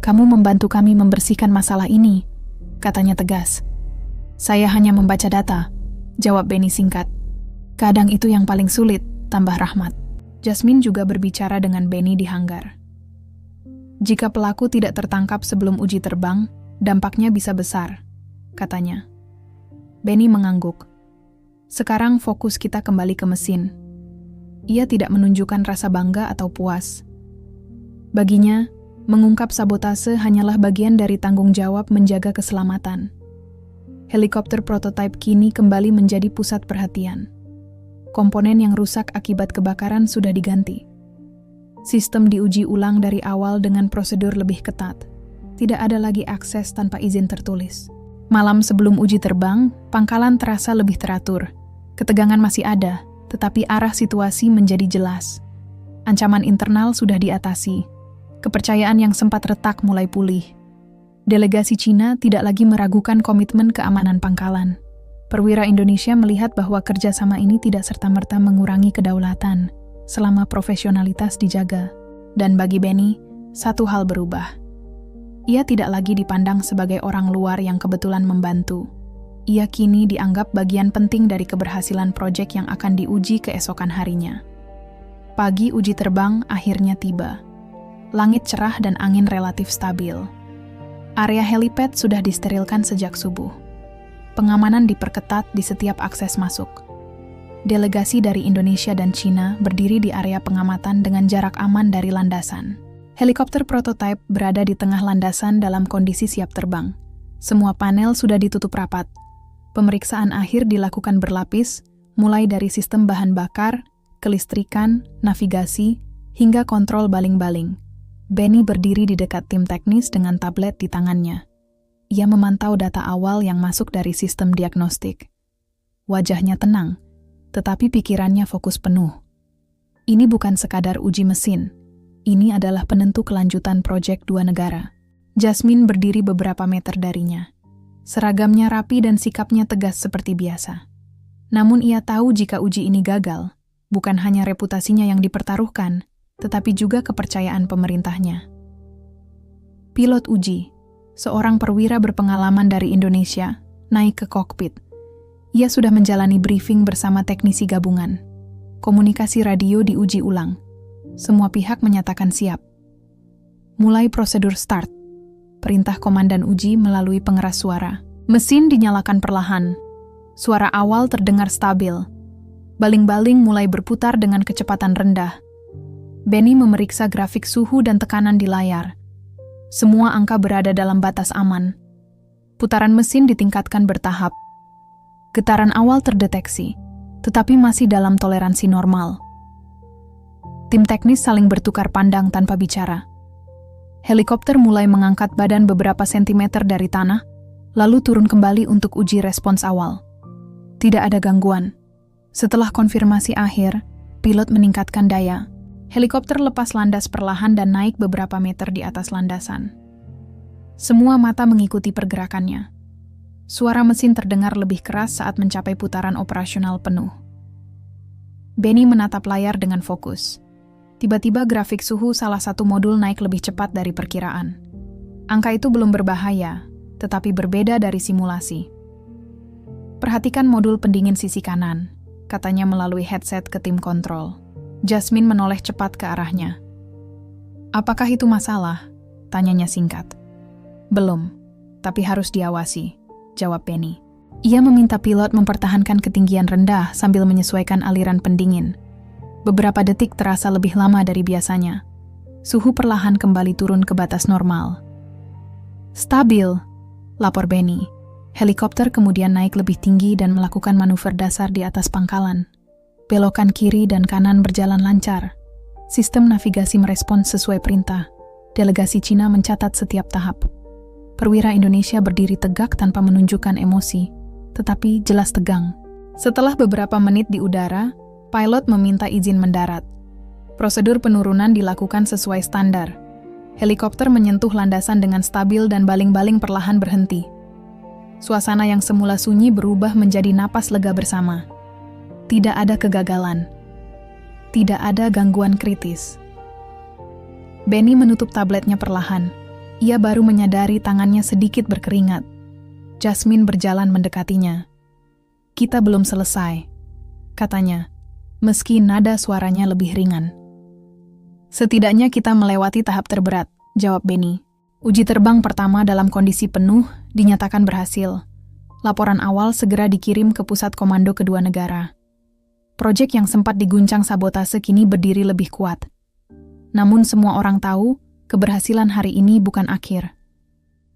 "Kamu membantu kami membersihkan masalah ini," katanya tegas. "Saya hanya membaca data," jawab Benny singkat. "Kadang itu yang paling sulit," tambah Rahmat. Jasmine juga berbicara dengan Benny di hanggar. "Jika pelaku tidak tertangkap sebelum uji terbang, dampaknya bisa besar," katanya. Benny mengangguk. "Sekarang fokus kita kembali ke mesin." Ia tidak menunjukkan rasa bangga atau puas. Baginya, mengungkap sabotase hanyalah bagian dari tanggung jawab menjaga keselamatan. Helikopter prototipe kini kembali menjadi pusat perhatian. Komponen yang rusak akibat kebakaran sudah diganti. Sistem diuji ulang dari awal dengan prosedur lebih ketat. Tidak ada lagi akses tanpa izin tertulis. Malam sebelum uji terbang, pangkalan terasa lebih teratur. Ketegangan masih ada, tetapi arah situasi menjadi jelas. Ancaman internal sudah diatasi. Kepercayaan yang sempat retak mulai pulih. Delegasi Cina tidak lagi meragukan komitmen keamanan pangkalan. Perwira Indonesia melihat bahwa kerjasama ini tidak serta-merta mengurangi kedaulatan, selama profesionalitas dijaga. Dan bagi Benny, satu hal berubah. Ia tidak lagi dipandang sebagai orang luar yang kebetulan membantu. Ia kini dianggap bagian penting dari keberhasilan proyek yang akan diuji keesokan harinya. Pagi uji terbang akhirnya tiba. Langit cerah dan angin relatif stabil. Area helipad sudah disterilkan sejak subuh. Pengamanan diperketat di setiap akses masuk. Delegasi dari Indonesia dan Cina berdiri di area pengamatan dengan jarak aman dari landasan. Helikopter prototipe berada di tengah landasan dalam kondisi siap terbang. Semua panel sudah ditutup rapat. Pemeriksaan akhir dilakukan berlapis, mulai dari sistem bahan bakar, kelistrikan, navigasi, hingga kontrol baling-baling. Benny berdiri di dekat tim teknis dengan tablet di tangannya. Ia memantau data awal yang masuk dari sistem diagnostik. Wajahnya tenang, tetapi pikirannya fokus penuh. Ini bukan sekadar uji mesin. Ini adalah penentu kelanjutan proyek dua negara. Jasmine berdiri beberapa meter darinya. Seragamnya rapi dan sikapnya tegas seperti biasa. Namun ia tahu jika uji ini gagal, bukan hanya reputasinya yang dipertaruhkan, tetapi juga kepercayaan pemerintahnya. Pilot uji, seorang perwira berpengalaman dari Indonesia, naik ke kokpit. Ia sudah menjalani briefing bersama teknisi gabungan. Komunikasi radio diuji ulang. Semua pihak menyatakan siap. Mulai prosedur start. Perintah komandan uji melalui pengeras suara. Mesin dinyalakan perlahan. Suara awal terdengar stabil. Baling-baling mulai berputar dengan kecepatan rendah. Benny memeriksa grafik suhu dan tekanan di layar. Semua angka berada dalam batas aman. Putaran mesin ditingkatkan bertahap. Getaran awal terdeteksi, tetapi masih dalam toleransi normal. Tim teknis saling bertukar pandang tanpa bicara. Helikopter mulai mengangkat badan beberapa sentimeter dari tanah, lalu turun kembali untuk uji respons awal. Tidak ada gangguan. Setelah konfirmasi akhir, pilot meningkatkan daya. Helikopter lepas landas perlahan dan naik beberapa meter di atas landasan. Semua mata mengikuti pergerakannya. Suara mesin terdengar lebih keras saat mencapai putaran operasional penuh. Benny menatap layar dengan fokus. Tiba-tiba grafik suhu salah satu modul naik lebih cepat dari perkiraan. Angka itu belum berbahaya, tetapi berbeda dari simulasi. Perhatikan modul pendingin sisi kanan, katanya melalui headset ke tim kontrol. Jasmine menoleh cepat ke arahnya. Apakah itu masalah? Tanyanya singkat. Belum, tapi harus diawasi, jawab Benny. Ia meminta pilot mempertahankan ketinggian rendah sambil menyesuaikan aliran pendingin. Beberapa detik terasa lebih lama dari biasanya. Suhu perlahan kembali turun ke batas normal. Stabil, lapor Benny. Helikopter kemudian naik lebih tinggi dan melakukan manuver dasar di atas pangkalan. Belokan kiri dan kanan berjalan lancar. Sistem navigasi merespons sesuai perintah. Delegasi Cina mencatat setiap tahap. Perwira Indonesia berdiri tegak tanpa menunjukkan emosi, tetapi jelas tegang. Setelah beberapa menit di udara, pilot meminta izin mendarat. Prosedur penurunan dilakukan sesuai standar. Helikopter menyentuh landasan dengan stabil dan baling-baling perlahan berhenti. Suasana yang semula sunyi berubah menjadi napas lega bersama. Tidak ada kegagalan. Tidak ada gangguan kritis. Benny menutup tabletnya perlahan. Ia baru menyadari tangannya sedikit berkeringat. Jasmine berjalan mendekatinya. Kita belum selesai, katanya, meski nada suaranya lebih ringan. Setidaknya kita melewati tahap terberat, jawab Benny. Uji terbang pertama dalam kondisi penuh dinyatakan berhasil. Laporan awal segera dikirim ke pusat komando kedua negara. Proyek yang sempat diguncang sabotase kini berdiri lebih kuat. Namun semua orang tahu, keberhasilan hari ini bukan akhir.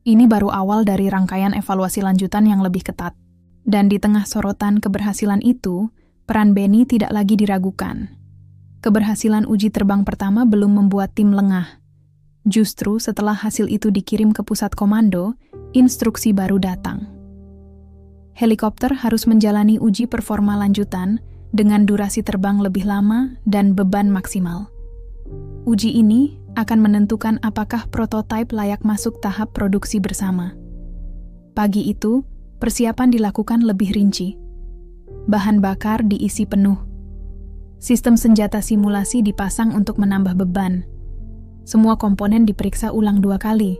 Ini baru awal dari rangkaian evaluasi lanjutan yang lebih ketat. Dan di tengah sorotan keberhasilan itu, peran Benny tidak lagi diragukan. Keberhasilan uji terbang pertama belum membuat tim lengah. Justru setelah hasil itu dikirim ke pusat komando, instruksi baru datang. Helikopter harus menjalani uji performa lanjutan dengan durasi terbang lebih lama dan beban maksimal. Uji ini akan menentukan apakah prototipe layak masuk tahap produksi bersama. Pagi itu, persiapan dilakukan lebih rinci. Bahan bakar diisi penuh. Sistem senjata simulasi dipasang untuk menambah beban. Semua komponen diperiksa ulang 2 kali.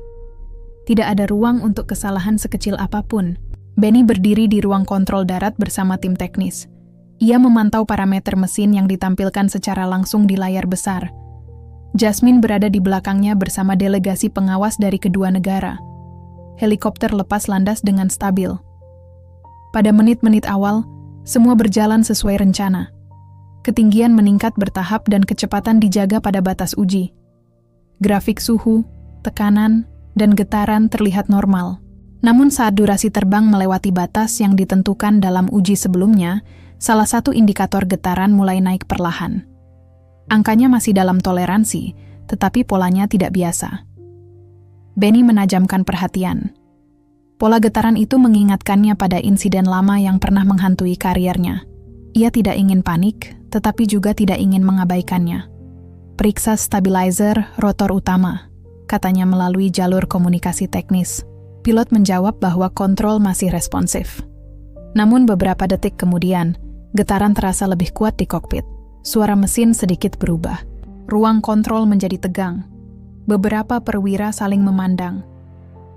Tidak ada ruang untuk kesalahan sekecil apapun. Benny berdiri di ruang kontrol darat bersama tim teknis. Ia memantau parameter mesin yang ditampilkan secara langsung di layar besar. Jasmine berada di belakangnya bersama delegasi pengawas dari kedua negara. Helikopter lepas landas dengan stabil. Pada menit-menit awal, semua berjalan sesuai rencana. Ketinggian meningkat bertahap dan kecepatan dijaga pada batas uji. Grafik suhu, tekanan, dan getaran terlihat normal. Namun saat durasi terbang melewati batas yang ditentukan dalam uji sebelumnya, salah satu indikator getaran mulai naik perlahan. Angkanya masih dalam toleransi, tetapi polanya tidak biasa. Benny menajamkan perhatian. Pola getaran itu mengingatkannya pada insiden lama yang pernah menghantui kariernya. Ia tidak ingin panik, tetapi juga tidak ingin mengabaikannya. Periksa stabilizer rotor utama, katanya melalui jalur komunikasi teknis. Pilot menjawab bahwa kontrol masih responsif. Namun beberapa detik kemudian, getaran terasa lebih kuat di kokpit. Suara mesin sedikit berubah. Ruang kontrol menjadi tegang. Beberapa perwira saling memandang.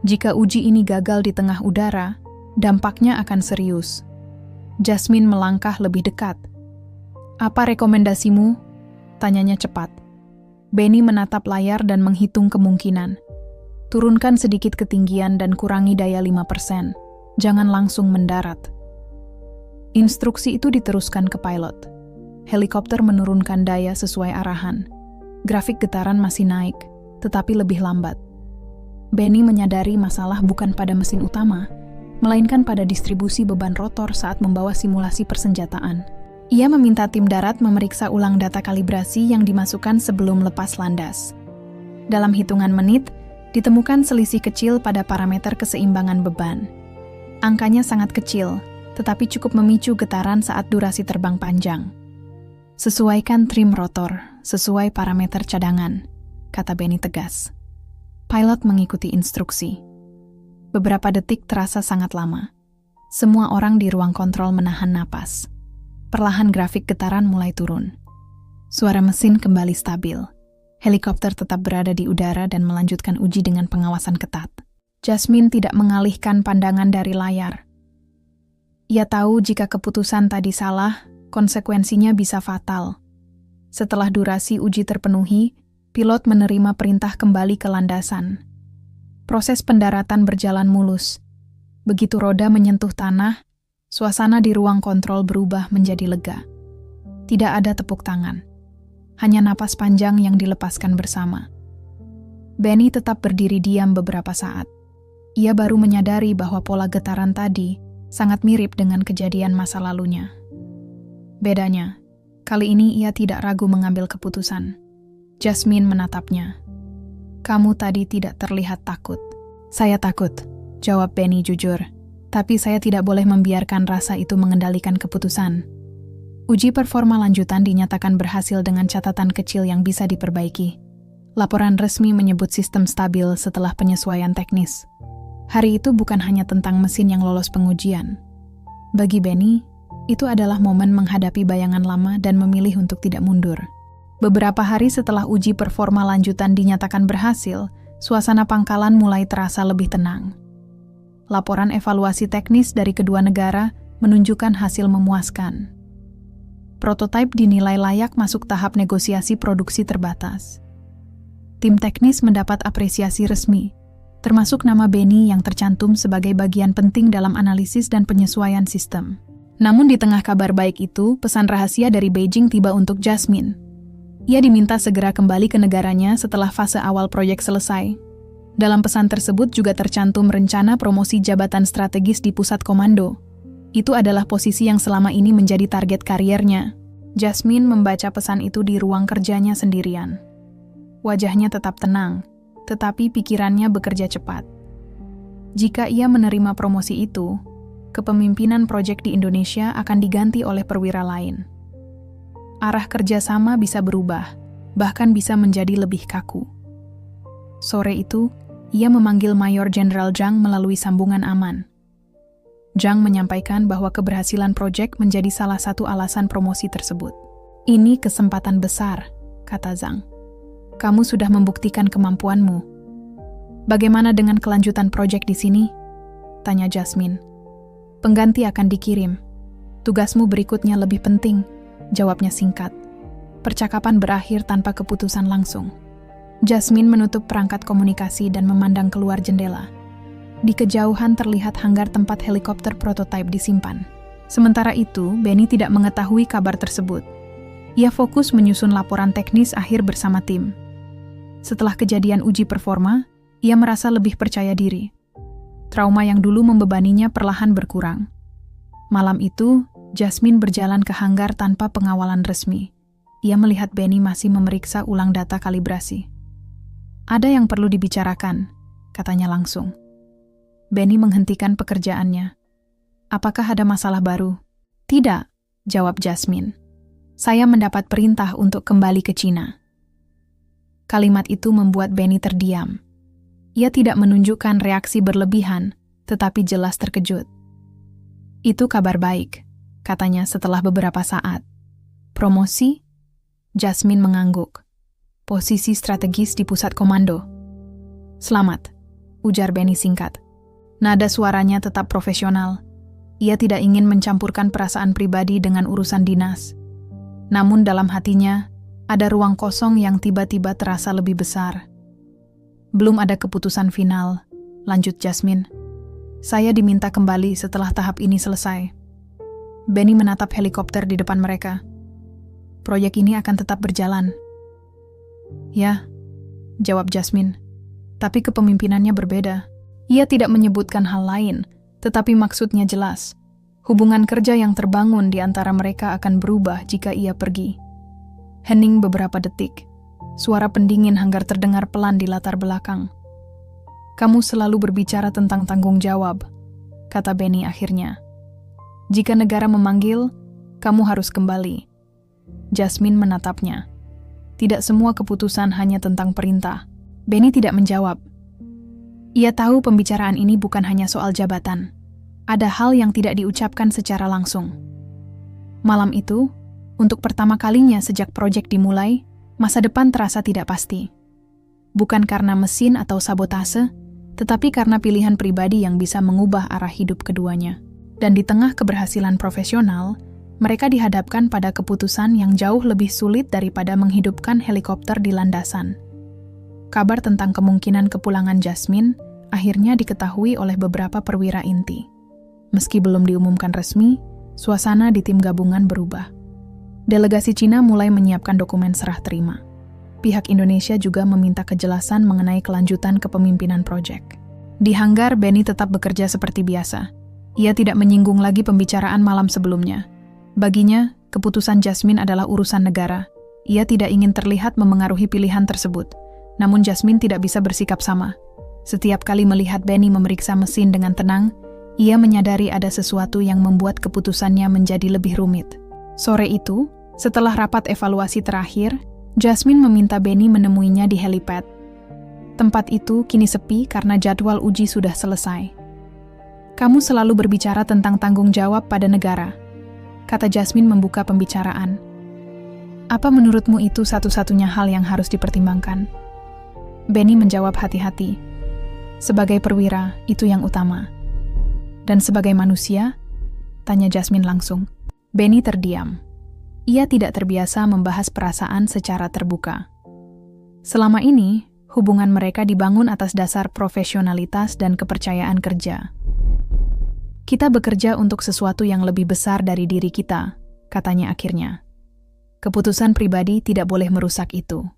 Jika uji ini gagal di tengah udara, dampaknya akan serius. Jasmine melangkah lebih dekat. "Apa rekomendasimu?" tanyanya cepat. Benny menatap layar dan menghitung kemungkinan. "Turunkan sedikit ketinggian dan kurangi daya 5%. Jangan langsung mendarat." Instruksi itu diteruskan ke pilot. Helikopter menurunkan daya sesuai arahan. Grafik getaran masih naik, tetapi lebih lambat. Benny menyadari masalah bukan pada mesin utama, melainkan pada distribusi beban rotor saat membawa simulasi persenjataan. Ia meminta tim darat memeriksa ulang data kalibrasi yang dimasukkan sebelum lepas landas. Dalam hitungan menit, ditemukan selisih kecil pada parameter keseimbangan beban. Angkanya sangat kecil, tetapi cukup memicu getaran saat durasi terbang panjang. "Sesuaikan trim rotor, sesuai parameter cadangan," kata Benny tegas. Pilot mengikuti instruksi. Beberapa detik terasa sangat lama. Semua orang di ruang kontrol menahan napas. Perlahan grafik getaran mulai turun. Suara mesin kembali stabil. Helikopter tetap berada di udara dan melanjutkan uji dengan pengawasan ketat. Jasmine tidak mengalihkan pandangan dari layar. Ia tahu jika keputusan tadi salah, konsekuensinya bisa fatal. Setelah durasi uji terpenuhi, pilot menerima perintah kembali ke landasan. Proses pendaratan berjalan mulus. Begitu roda menyentuh tanah, suasana di ruang kontrol berubah menjadi lega. Tidak ada tepuk tangan. Hanya napas panjang yang dilepaskan bersama. Benny tetap berdiri diam beberapa saat. Ia baru menyadari bahwa pola getaran tadi sangat mirip dengan kejadian masa lalunya. Bedanya, kali ini ia tidak ragu mengambil keputusan. Jasmine menatapnya. "Kamu tadi tidak terlihat takut." "Saya takut," jawab Benny jujur. "Tapi saya tidak boleh membiarkan rasa itu mengendalikan keputusan." Uji performa lanjutan dinyatakan berhasil dengan catatan kecil yang bisa diperbaiki. Laporan resmi menyebut sistem stabil setelah penyesuaian teknis. Hari itu bukan hanya tentang mesin yang lolos pengujian. Bagi Benny, itu adalah momen menghadapi bayangan lama dan memilih untuk tidak mundur. Beberapa hari setelah uji performa lanjutan dinyatakan berhasil, suasana pangkalan mulai terasa lebih tenang. Laporan evaluasi teknis dari kedua negara menunjukkan hasil memuaskan. Prototipe dinilai layak masuk tahap negosiasi produksi terbatas. Tim teknis mendapat apresiasi resmi, termasuk nama Benny yang tercantum sebagai bagian penting dalam analisis dan penyesuaian sistem. Namun di tengah kabar baik itu, pesan rahasia dari Beijing tiba untuk Jasmine. Ia diminta segera kembali ke negaranya setelah fase awal proyek selesai. Dalam pesan tersebut juga tercantum rencana promosi jabatan strategis di pusat komando. Itu adalah posisi yang selama ini menjadi target kariernya. Jasmine membaca pesan itu di ruang kerjanya sendirian. Wajahnya tetap tenang, tetapi pikirannya bekerja cepat. Jika ia menerima promosi itu, kepemimpinan proyek di Indonesia akan diganti oleh perwira lain. Arah kerjasama bisa berubah, bahkan bisa menjadi lebih kaku. Sore itu, ia memanggil Mayor Jenderal Zhang melalui sambungan aman. Zhang menyampaikan bahwa keberhasilan proyek menjadi salah satu alasan promosi tersebut. "Ini kesempatan besar," kata Zhang. "Kamu sudah membuktikan kemampuanmu. Bagaimana dengan kelanjutan proyek di sini?" tanya Jasmine. "Pengganti akan dikirim. Tugasmu berikutnya lebih penting," jawabnya singkat. Percakapan berakhir tanpa keputusan langsung. Jasmine menutup perangkat komunikasi dan memandang keluar jendela. Di kejauhan terlihat hanggar tempat helikopter prototipe disimpan. Sementara itu, Benny tidak mengetahui kabar tersebut. Ia fokus menyusun laporan teknis akhir bersama tim. Setelah kejadian uji performa, ia merasa lebih percaya diri. Trauma yang dulu membebaninya perlahan berkurang. Malam itu, Jasmine berjalan ke hanggar tanpa pengawalan resmi. Ia melihat Benny masih memeriksa ulang data kalibrasi. "Ada yang perlu dibicarakan," katanya langsung. Benny menghentikan pekerjaannya. "Apakah ada masalah baru?" "Tidak," jawab Jasmine. "Saya mendapat perintah untuk kembali ke Cina." Kalimat itu membuat Benny terdiam. Ia tidak menunjukkan reaksi berlebihan, tetapi jelas terkejut. "Itu kabar baik," katanya setelah beberapa saat. "Promosi?" Jasmine mengangguk. "Posisi strategis di pusat komando." "Selamat," ujar Benny singkat. Nada suaranya tetap profesional. Ia tidak ingin mencampurkan perasaan pribadi dengan urusan dinas. Namun dalam hatinya, ada ruang kosong yang tiba-tiba terasa lebih besar. "Belum ada keputusan final," lanjut Jasmine. "Saya diminta kembali setelah tahap ini selesai." Benny menatap helikopter di depan mereka. "Proyek ini akan tetap berjalan." "Ya," jawab Jasmine. "Tapi kepemimpinannya berbeda." Ia tidak menyebutkan hal lain, tetapi maksudnya jelas. Hubungan kerja yang terbangun di antara mereka akan berubah jika ia pergi. Hening beberapa detik. Suara pendingin hanggar terdengar pelan di latar belakang. "Kamu selalu berbicara tentang tanggung jawab," kata Benny akhirnya. "Jika negara memanggil, kamu harus kembali." Jasmine menatapnya. Tidak semua keputusan hanya tentang perintah. Benny tidak menjawab. Ia tahu pembicaraan ini bukan hanya soal jabatan. Ada hal yang tidak diucapkan secara langsung. Malam itu, untuk pertama kalinya sejak proyek dimulai, masa depan terasa tidak pasti. Bukan karena mesin atau sabotase, tetapi karena pilihan pribadi yang bisa mengubah arah hidup keduanya. Dan di tengah keberhasilan profesional, mereka dihadapkan pada keputusan yang jauh lebih sulit daripada menghidupkan helikopter di landasan. Kabar tentang kemungkinan kepulangan Jasmine akhirnya diketahui oleh beberapa perwira inti. Meski belum diumumkan resmi, suasana di tim gabungan berubah. Delegasi Cina mulai menyiapkan dokumen serah terima. Pihak Indonesia juga meminta kejelasan mengenai kelanjutan kepemimpinan proyek. Di hanggar, Benny tetap bekerja seperti biasa. Ia tidak menyinggung lagi pembicaraan malam sebelumnya. Baginya, keputusan Jasmine adalah urusan negara. Ia tidak ingin terlihat memengaruhi pilihan tersebut. Namun Jasmine tidak bisa bersikap sama. Setiap kali melihat Benny memeriksa mesin dengan tenang, ia menyadari ada sesuatu yang membuat keputusannya menjadi lebih rumit. Sore itu, setelah rapat evaluasi terakhir, Jasmine meminta Benny menemuinya di helipad. Tempat itu kini sepi karena jadwal uji sudah selesai. "Kamu selalu berbicara tentang tanggung jawab pada negara," kata Jasmine membuka pembicaraan. "Apa menurutmu itu satu-satunya hal yang harus dipertimbangkan?" Benny menjawab hati-hati. "Sebagai perwira, itu yang utama." "Dan sebagai manusia?" tanya Jasmine langsung. Benny terdiam. Ia tidak terbiasa membahas perasaan secara terbuka. Selama ini, hubungan mereka dibangun atas dasar profesionalitas dan kepercayaan kerja. "Kita bekerja untuk sesuatu yang lebih besar dari diri kita," katanya akhirnya. "Keputusan pribadi tidak boleh merusak itu."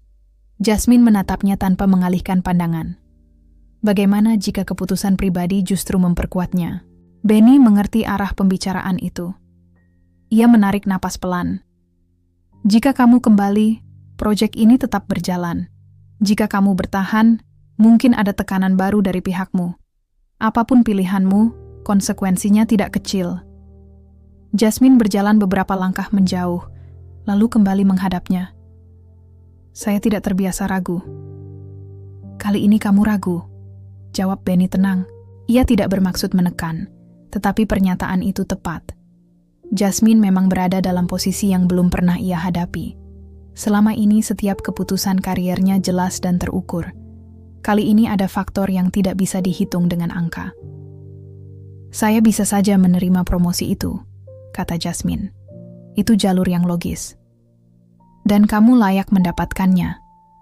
Jasmine menatapnya tanpa mengalihkan pandangan. Bagaimana jika keputusan pribadi justru memperkuatnya? Benny mengerti arah pembicaraan itu. Ia menarik napas pelan. "Jika kamu kembali, proyek ini tetap berjalan. Jika kamu bertahan, mungkin ada tekanan baru dari pihakmu. Apapun pilihanmu, konsekuensinya tidak kecil." Jasmine berjalan beberapa langkah menjauh, lalu kembali menghadapnya. "Saya tidak terbiasa ragu." "Kali ini kamu ragu," jawab Benny tenang. Ia tidak bermaksud menekan, tetapi pernyataan itu tepat. Jasmine memang berada dalam posisi yang belum pernah ia hadapi. Selama ini setiap keputusan kariernya jelas dan terukur. Kali ini ada faktor yang tidak bisa dihitung dengan angka. "Saya bisa saja menerima promosi itu," kata Jasmine. "Itu jalur yang logis." "Dan kamu layak mendapatkannya,"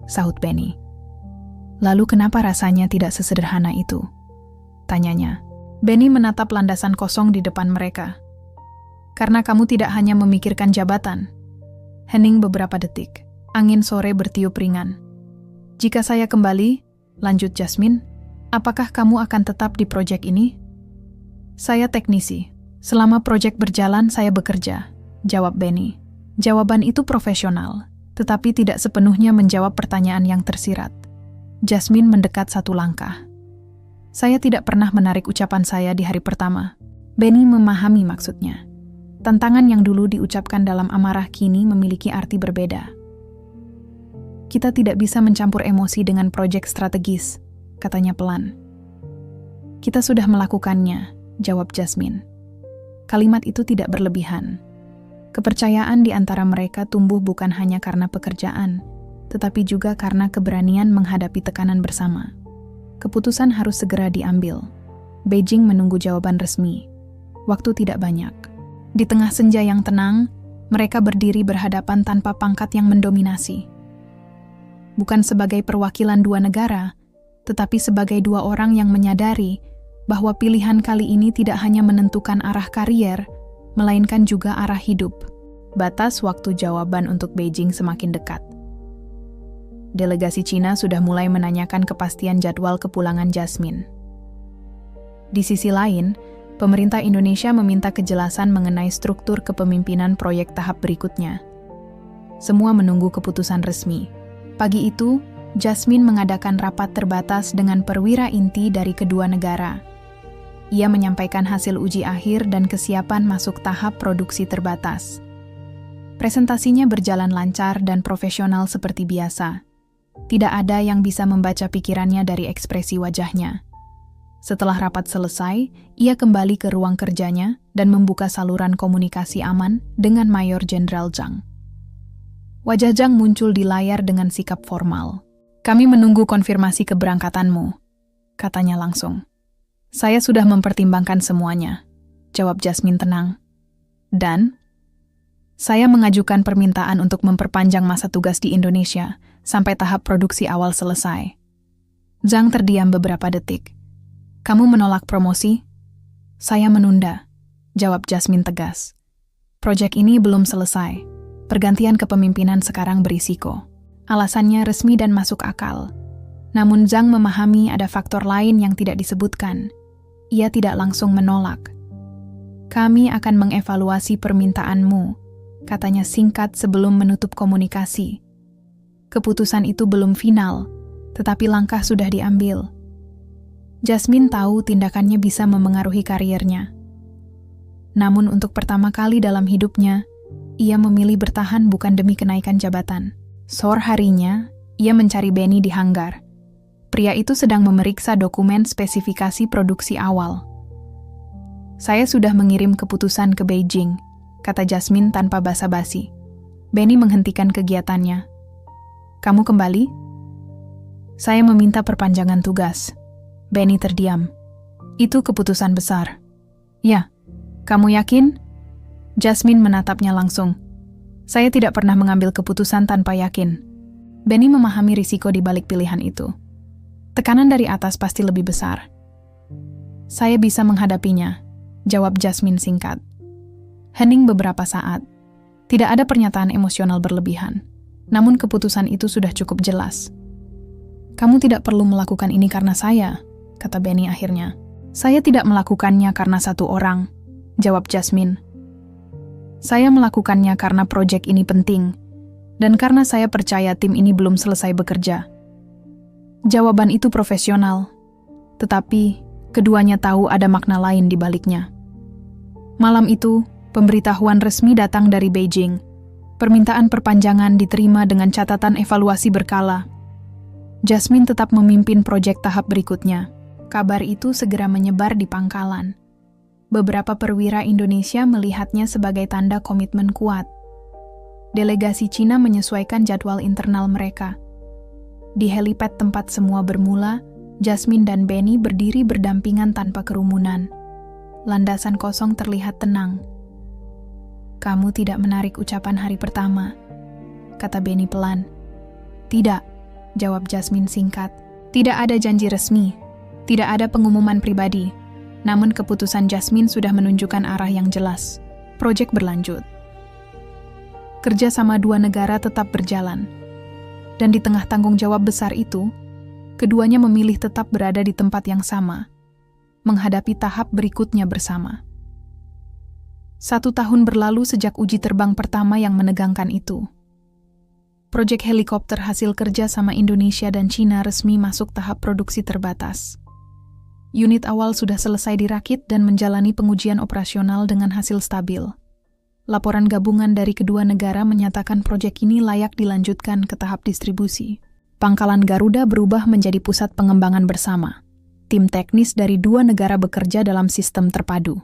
sahut Benny. "Lalu kenapa rasanya tidak sesederhana itu?" tanyanya. Benny menatap landasan kosong di depan mereka. "Karena kamu tidak hanya memikirkan jabatan." Hening beberapa detik. Angin sore bertiup ringan. "Jika saya kembali," lanjut Jasmine, "apakah kamu akan tetap di proyek ini?" "Saya teknisi. Selama proyek berjalan, saya bekerja," jawab Benny. Jawaban itu profesional, tetapi tidak sepenuhnya menjawab pertanyaan yang tersirat. Jasmine mendekat satu langkah. "Saya tidak pernah menarik ucapan saya di hari pertama." Benny memahami maksudnya. Tantangan yang dulu diucapkan dalam amarah kini memiliki arti berbeda. "Kita tidak bisa mencampur emosi dengan proyek strategis," katanya pelan. Kita sudah melakukannya, jawab Jasmine. Kalimat itu tidak berlebihan. Kepercayaan di antara mereka tumbuh bukan hanya karena pekerjaan, tetapi juga karena keberanian menghadapi tekanan bersama. Keputusan harus segera diambil. Beijing menunggu jawaban resmi. Waktu tidak banyak. Di tengah senja yang tenang, mereka berdiri berhadapan tanpa pangkat yang mendominasi. Bukan sebagai perwakilan dua negara, tetapi sebagai dua orang yang menyadari bahwa pilihan kali ini tidak hanya menentukan arah karier, melainkan juga arah hidup. Batas waktu jawaban untuk Beijing semakin dekat. Delegasi Cina sudah mulai menanyakan kepastian jadwal kepulangan Jasmine. Di sisi lain, pemerintah Indonesia meminta kejelasan mengenai struktur kepemimpinan proyek tahap berikutnya. Semua menunggu keputusan resmi. Pagi itu, Jasmine mengadakan rapat terbatas dengan perwira inti dari kedua negara. Ia menyampaikan hasil uji akhir dan kesiapan masuk tahap produksi terbatas. Presentasinya berjalan lancar dan profesional seperti biasa. Tidak ada yang bisa membaca pikirannya dari ekspresi wajahnya. Setelah rapat selesai, ia kembali ke ruang kerjanya dan membuka saluran komunikasi aman dengan Mayor Jenderal Zhang. Wajah Zhang muncul di layar dengan sikap formal. "Kami menunggu konfirmasi keberangkatanmu," katanya langsung. "Saya sudah mempertimbangkan semuanya," jawab Jasmine tenang. "Dan saya mengajukan permintaan untuk memperpanjang masa tugas di Indonesia sampai tahap produksi awal selesai." Zhang terdiam beberapa detik. "Kamu menolak promosi?" "Saya menunda," jawab Jasmine tegas. "Proyek ini belum selesai. Pergantian kepemimpinan sekarang berisiko." Alasannya resmi dan masuk akal. Namun Zhang memahami ada faktor lain yang tidak disebutkan. Ia tidak langsung menolak. "Kami akan mengevaluasi permintaanmu," katanya singkat sebelum menutup komunikasi. Keputusan itu belum final, tetapi langkah sudah diambil. Jasmine tahu tindakannya bisa memengaruhi kariernya. Namun untuk pertama kali dalam hidupnya, ia memilih bertahan bukan demi kenaikan jabatan. Sore harinya, ia mencari Benny di hanggar. Pria itu sedang memeriksa dokumen spesifikasi produksi awal. "Saya sudah mengirim keputusan ke Beijing," kata Jasmine tanpa basa-basi. Benny menghentikan kegiatannya. "Kamu kembali?" "Saya meminta perpanjangan tugas." Benny terdiam. "Itu keputusan besar." "Ya, kamu yakin?" Jasmine menatapnya langsung. "Saya tidak pernah mengambil keputusan tanpa yakin." Benny memahami risiko di balik pilihan itu. Tekanan dari atas pasti lebih besar. "Saya bisa menghadapinya," jawab Jasmine singkat. Hening beberapa saat. Tidak ada pernyataan emosional berlebihan. Namun keputusan itu sudah cukup jelas. "Kamu tidak perlu melakukan ini karena saya," kata Benny akhirnya. "Saya tidak melakukannya karena satu orang," jawab Jasmine. "Saya melakukannya karena proyek ini penting, dan karena saya percaya tim ini belum selesai bekerja." Jawaban itu profesional, tetapi keduanya tahu ada makna lain di baliknya. Malam itu, pemberitahuan resmi datang dari Beijing. Permintaan perpanjangan diterima dengan catatan evaluasi berkala. Jasmine tetap memimpin proyek tahap berikutnya. Kabar itu segera menyebar di pangkalan. Beberapa perwira Indonesia melihatnya sebagai tanda komitmen kuat. Delegasi Cina menyesuaikan jadwal internal mereka. Di helipad tempat semua bermula, Jasmine dan Benny berdiri berdampingan tanpa kerumunan. Landasan kosong terlihat tenang. "Kamu tidak menarik ucapan hari pertama," kata Benny pelan. "Tidak," jawab Jasmine singkat. "Tidak ada janji resmi, tidak ada pengumuman pribadi. Namun keputusan Jasmine sudah menunjukkan arah yang jelas. Proyek berlanjut. Kerja sama dua negara tetap berjalan. Dan di tengah tanggung jawab besar itu, keduanya memilih tetap berada di tempat yang sama, menghadapi tahap berikutnya bersama. 1 tahun berlalu sejak uji terbang pertama yang menegangkan itu. Proyek helikopter hasil kerja sama Indonesia dan Cina resmi masuk tahap produksi terbatas. Unit awal sudah selesai dirakit dan menjalani pengujian operasional dengan hasil stabil. Laporan gabungan dari kedua negara menyatakan proyek ini layak dilanjutkan ke tahap distribusi. Pangkalan Garuda berubah menjadi pusat pengembangan bersama. Tim teknis dari dua negara bekerja dalam sistem terpadu.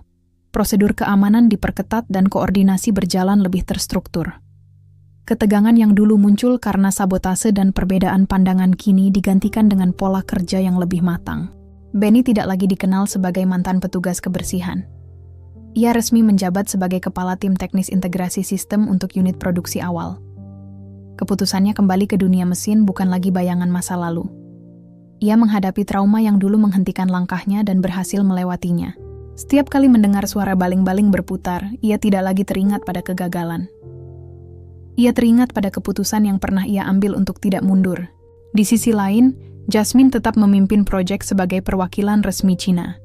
Prosedur keamanan diperketat dan koordinasi berjalan lebih terstruktur. Ketegangan yang dulu muncul karena sabotase dan perbedaan pandangan kini digantikan dengan pola kerja yang lebih matang. Benny tidak lagi dikenal sebagai mantan petugas kebersihan. Ia resmi menjabat sebagai kepala tim teknis integrasi sistem untuk unit produksi awal. Keputusannya kembali ke dunia mesin bukan lagi bayangan masa lalu. Ia menghadapi trauma yang dulu menghentikan langkahnya dan berhasil melewatinya. Setiap kali mendengar suara baling-baling berputar, ia tidak lagi teringat pada kegagalan. Ia teringat pada keputusan yang pernah ia ambil untuk tidak mundur. Di sisi lain, Jasmine tetap memimpin proyek sebagai perwakilan resmi Cina.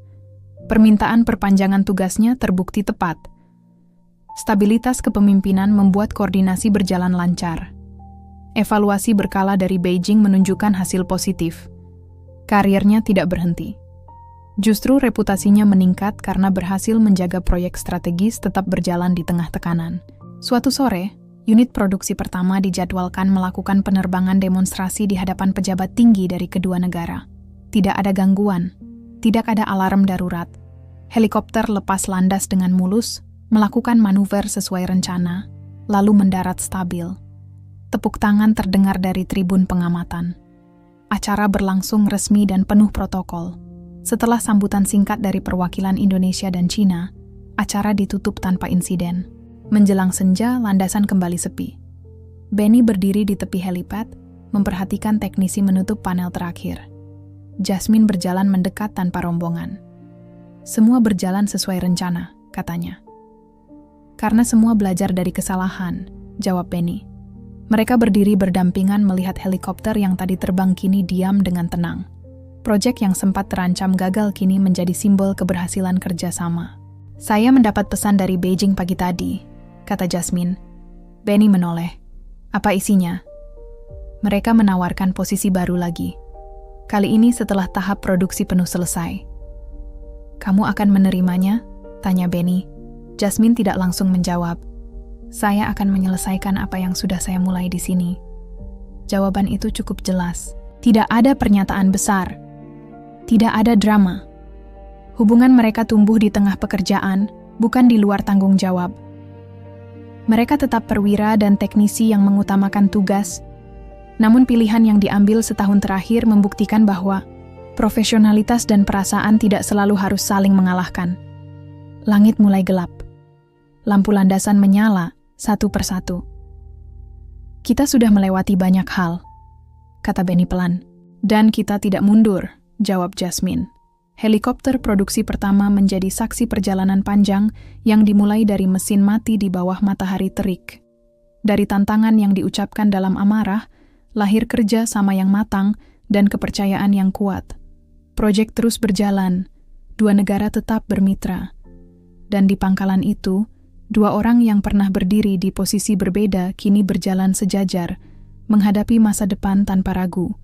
Permintaan perpanjangan tugasnya terbukti tepat. Stabilitas kepemimpinan membuat koordinasi berjalan lancar. Evaluasi berkala dari Beijing menunjukkan hasil positif. Karirnya tidak berhenti. Justru reputasinya meningkat karena berhasil menjaga proyek strategis tetap berjalan di tengah tekanan. Suatu sore, unit produksi pertama dijadwalkan melakukan penerbangan demonstrasi di hadapan pejabat tinggi dari kedua negara. Tidak ada gangguan, tidak ada alarm darurat. Helikopter lepas landas dengan mulus, melakukan manuver sesuai rencana, lalu mendarat stabil. Tepuk tangan terdengar dari tribun pengamatan. Acara berlangsung resmi dan penuh protokol. Setelah sambutan singkat dari perwakilan Indonesia dan Cina, acara ditutup tanpa insiden. Menjelang senja, landasan kembali sepi. Benny berdiri di tepi helipad, memperhatikan teknisi menutup panel terakhir. Jasmine berjalan mendekat tanpa rombongan. Semua berjalan sesuai rencana, katanya. Karena semua belajar dari kesalahan, jawab Benny. Mereka berdiri berdampingan melihat helikopter yang tadi terbang kini diam dengan tenang. Proyek yang sempat terancam gagal kini menjadi simbol keberhasilan kerjasama. Saya mendapat pesan dari Beijing pagi tadi, kata Jasmine. Benny menoleh. Apa isinya? Mereka menawarkan posisi baru lagi. Kali ini setelah tahap produksi penuh selesai. Kamu akan menerimanya? Tanya Benny. Jasmine tidak langsung menjawab. Saya akan menyelesaikan apa yang sudah saya mulai di sini. Jawaban itu cukup jelas. Tidak ada pernyataan besar. Tidak ada drama. Hubungan mereka tumbuh di tengah pekerjaan, bukan di luar tanggung jawab. Mereka tetap perwira dan teknisi yang mengutamakan tugas. Namun pilihan yang diambil setahun terakhir membuktikan bahwa profesionalitas dan perasaan tidak selalu harus saling mengalahkan. Langit mulai gelap. Lampu landasan menyala satu persatu. Kita sudah melewati banyak hal, kata Benny pelan. Dan kita tidak mundur, jawab Jasmine. Helikopter produksi pertama menjadi saksi perjalanan panjang yang dimulai dari mesin mati di bawah matahari terik. Dari tantangan yang diucapkan dalam amarah, lahir kerja sama yang matang dan kepercayaan yang kuat. Proyek terus berjalan, dua negara tetap bermitra. Dan di pangkalan itu, dua orang yang pernah berdiri di posisi berbeda kini berjalan sejajar, menghadapi masa depan tanpa ragu.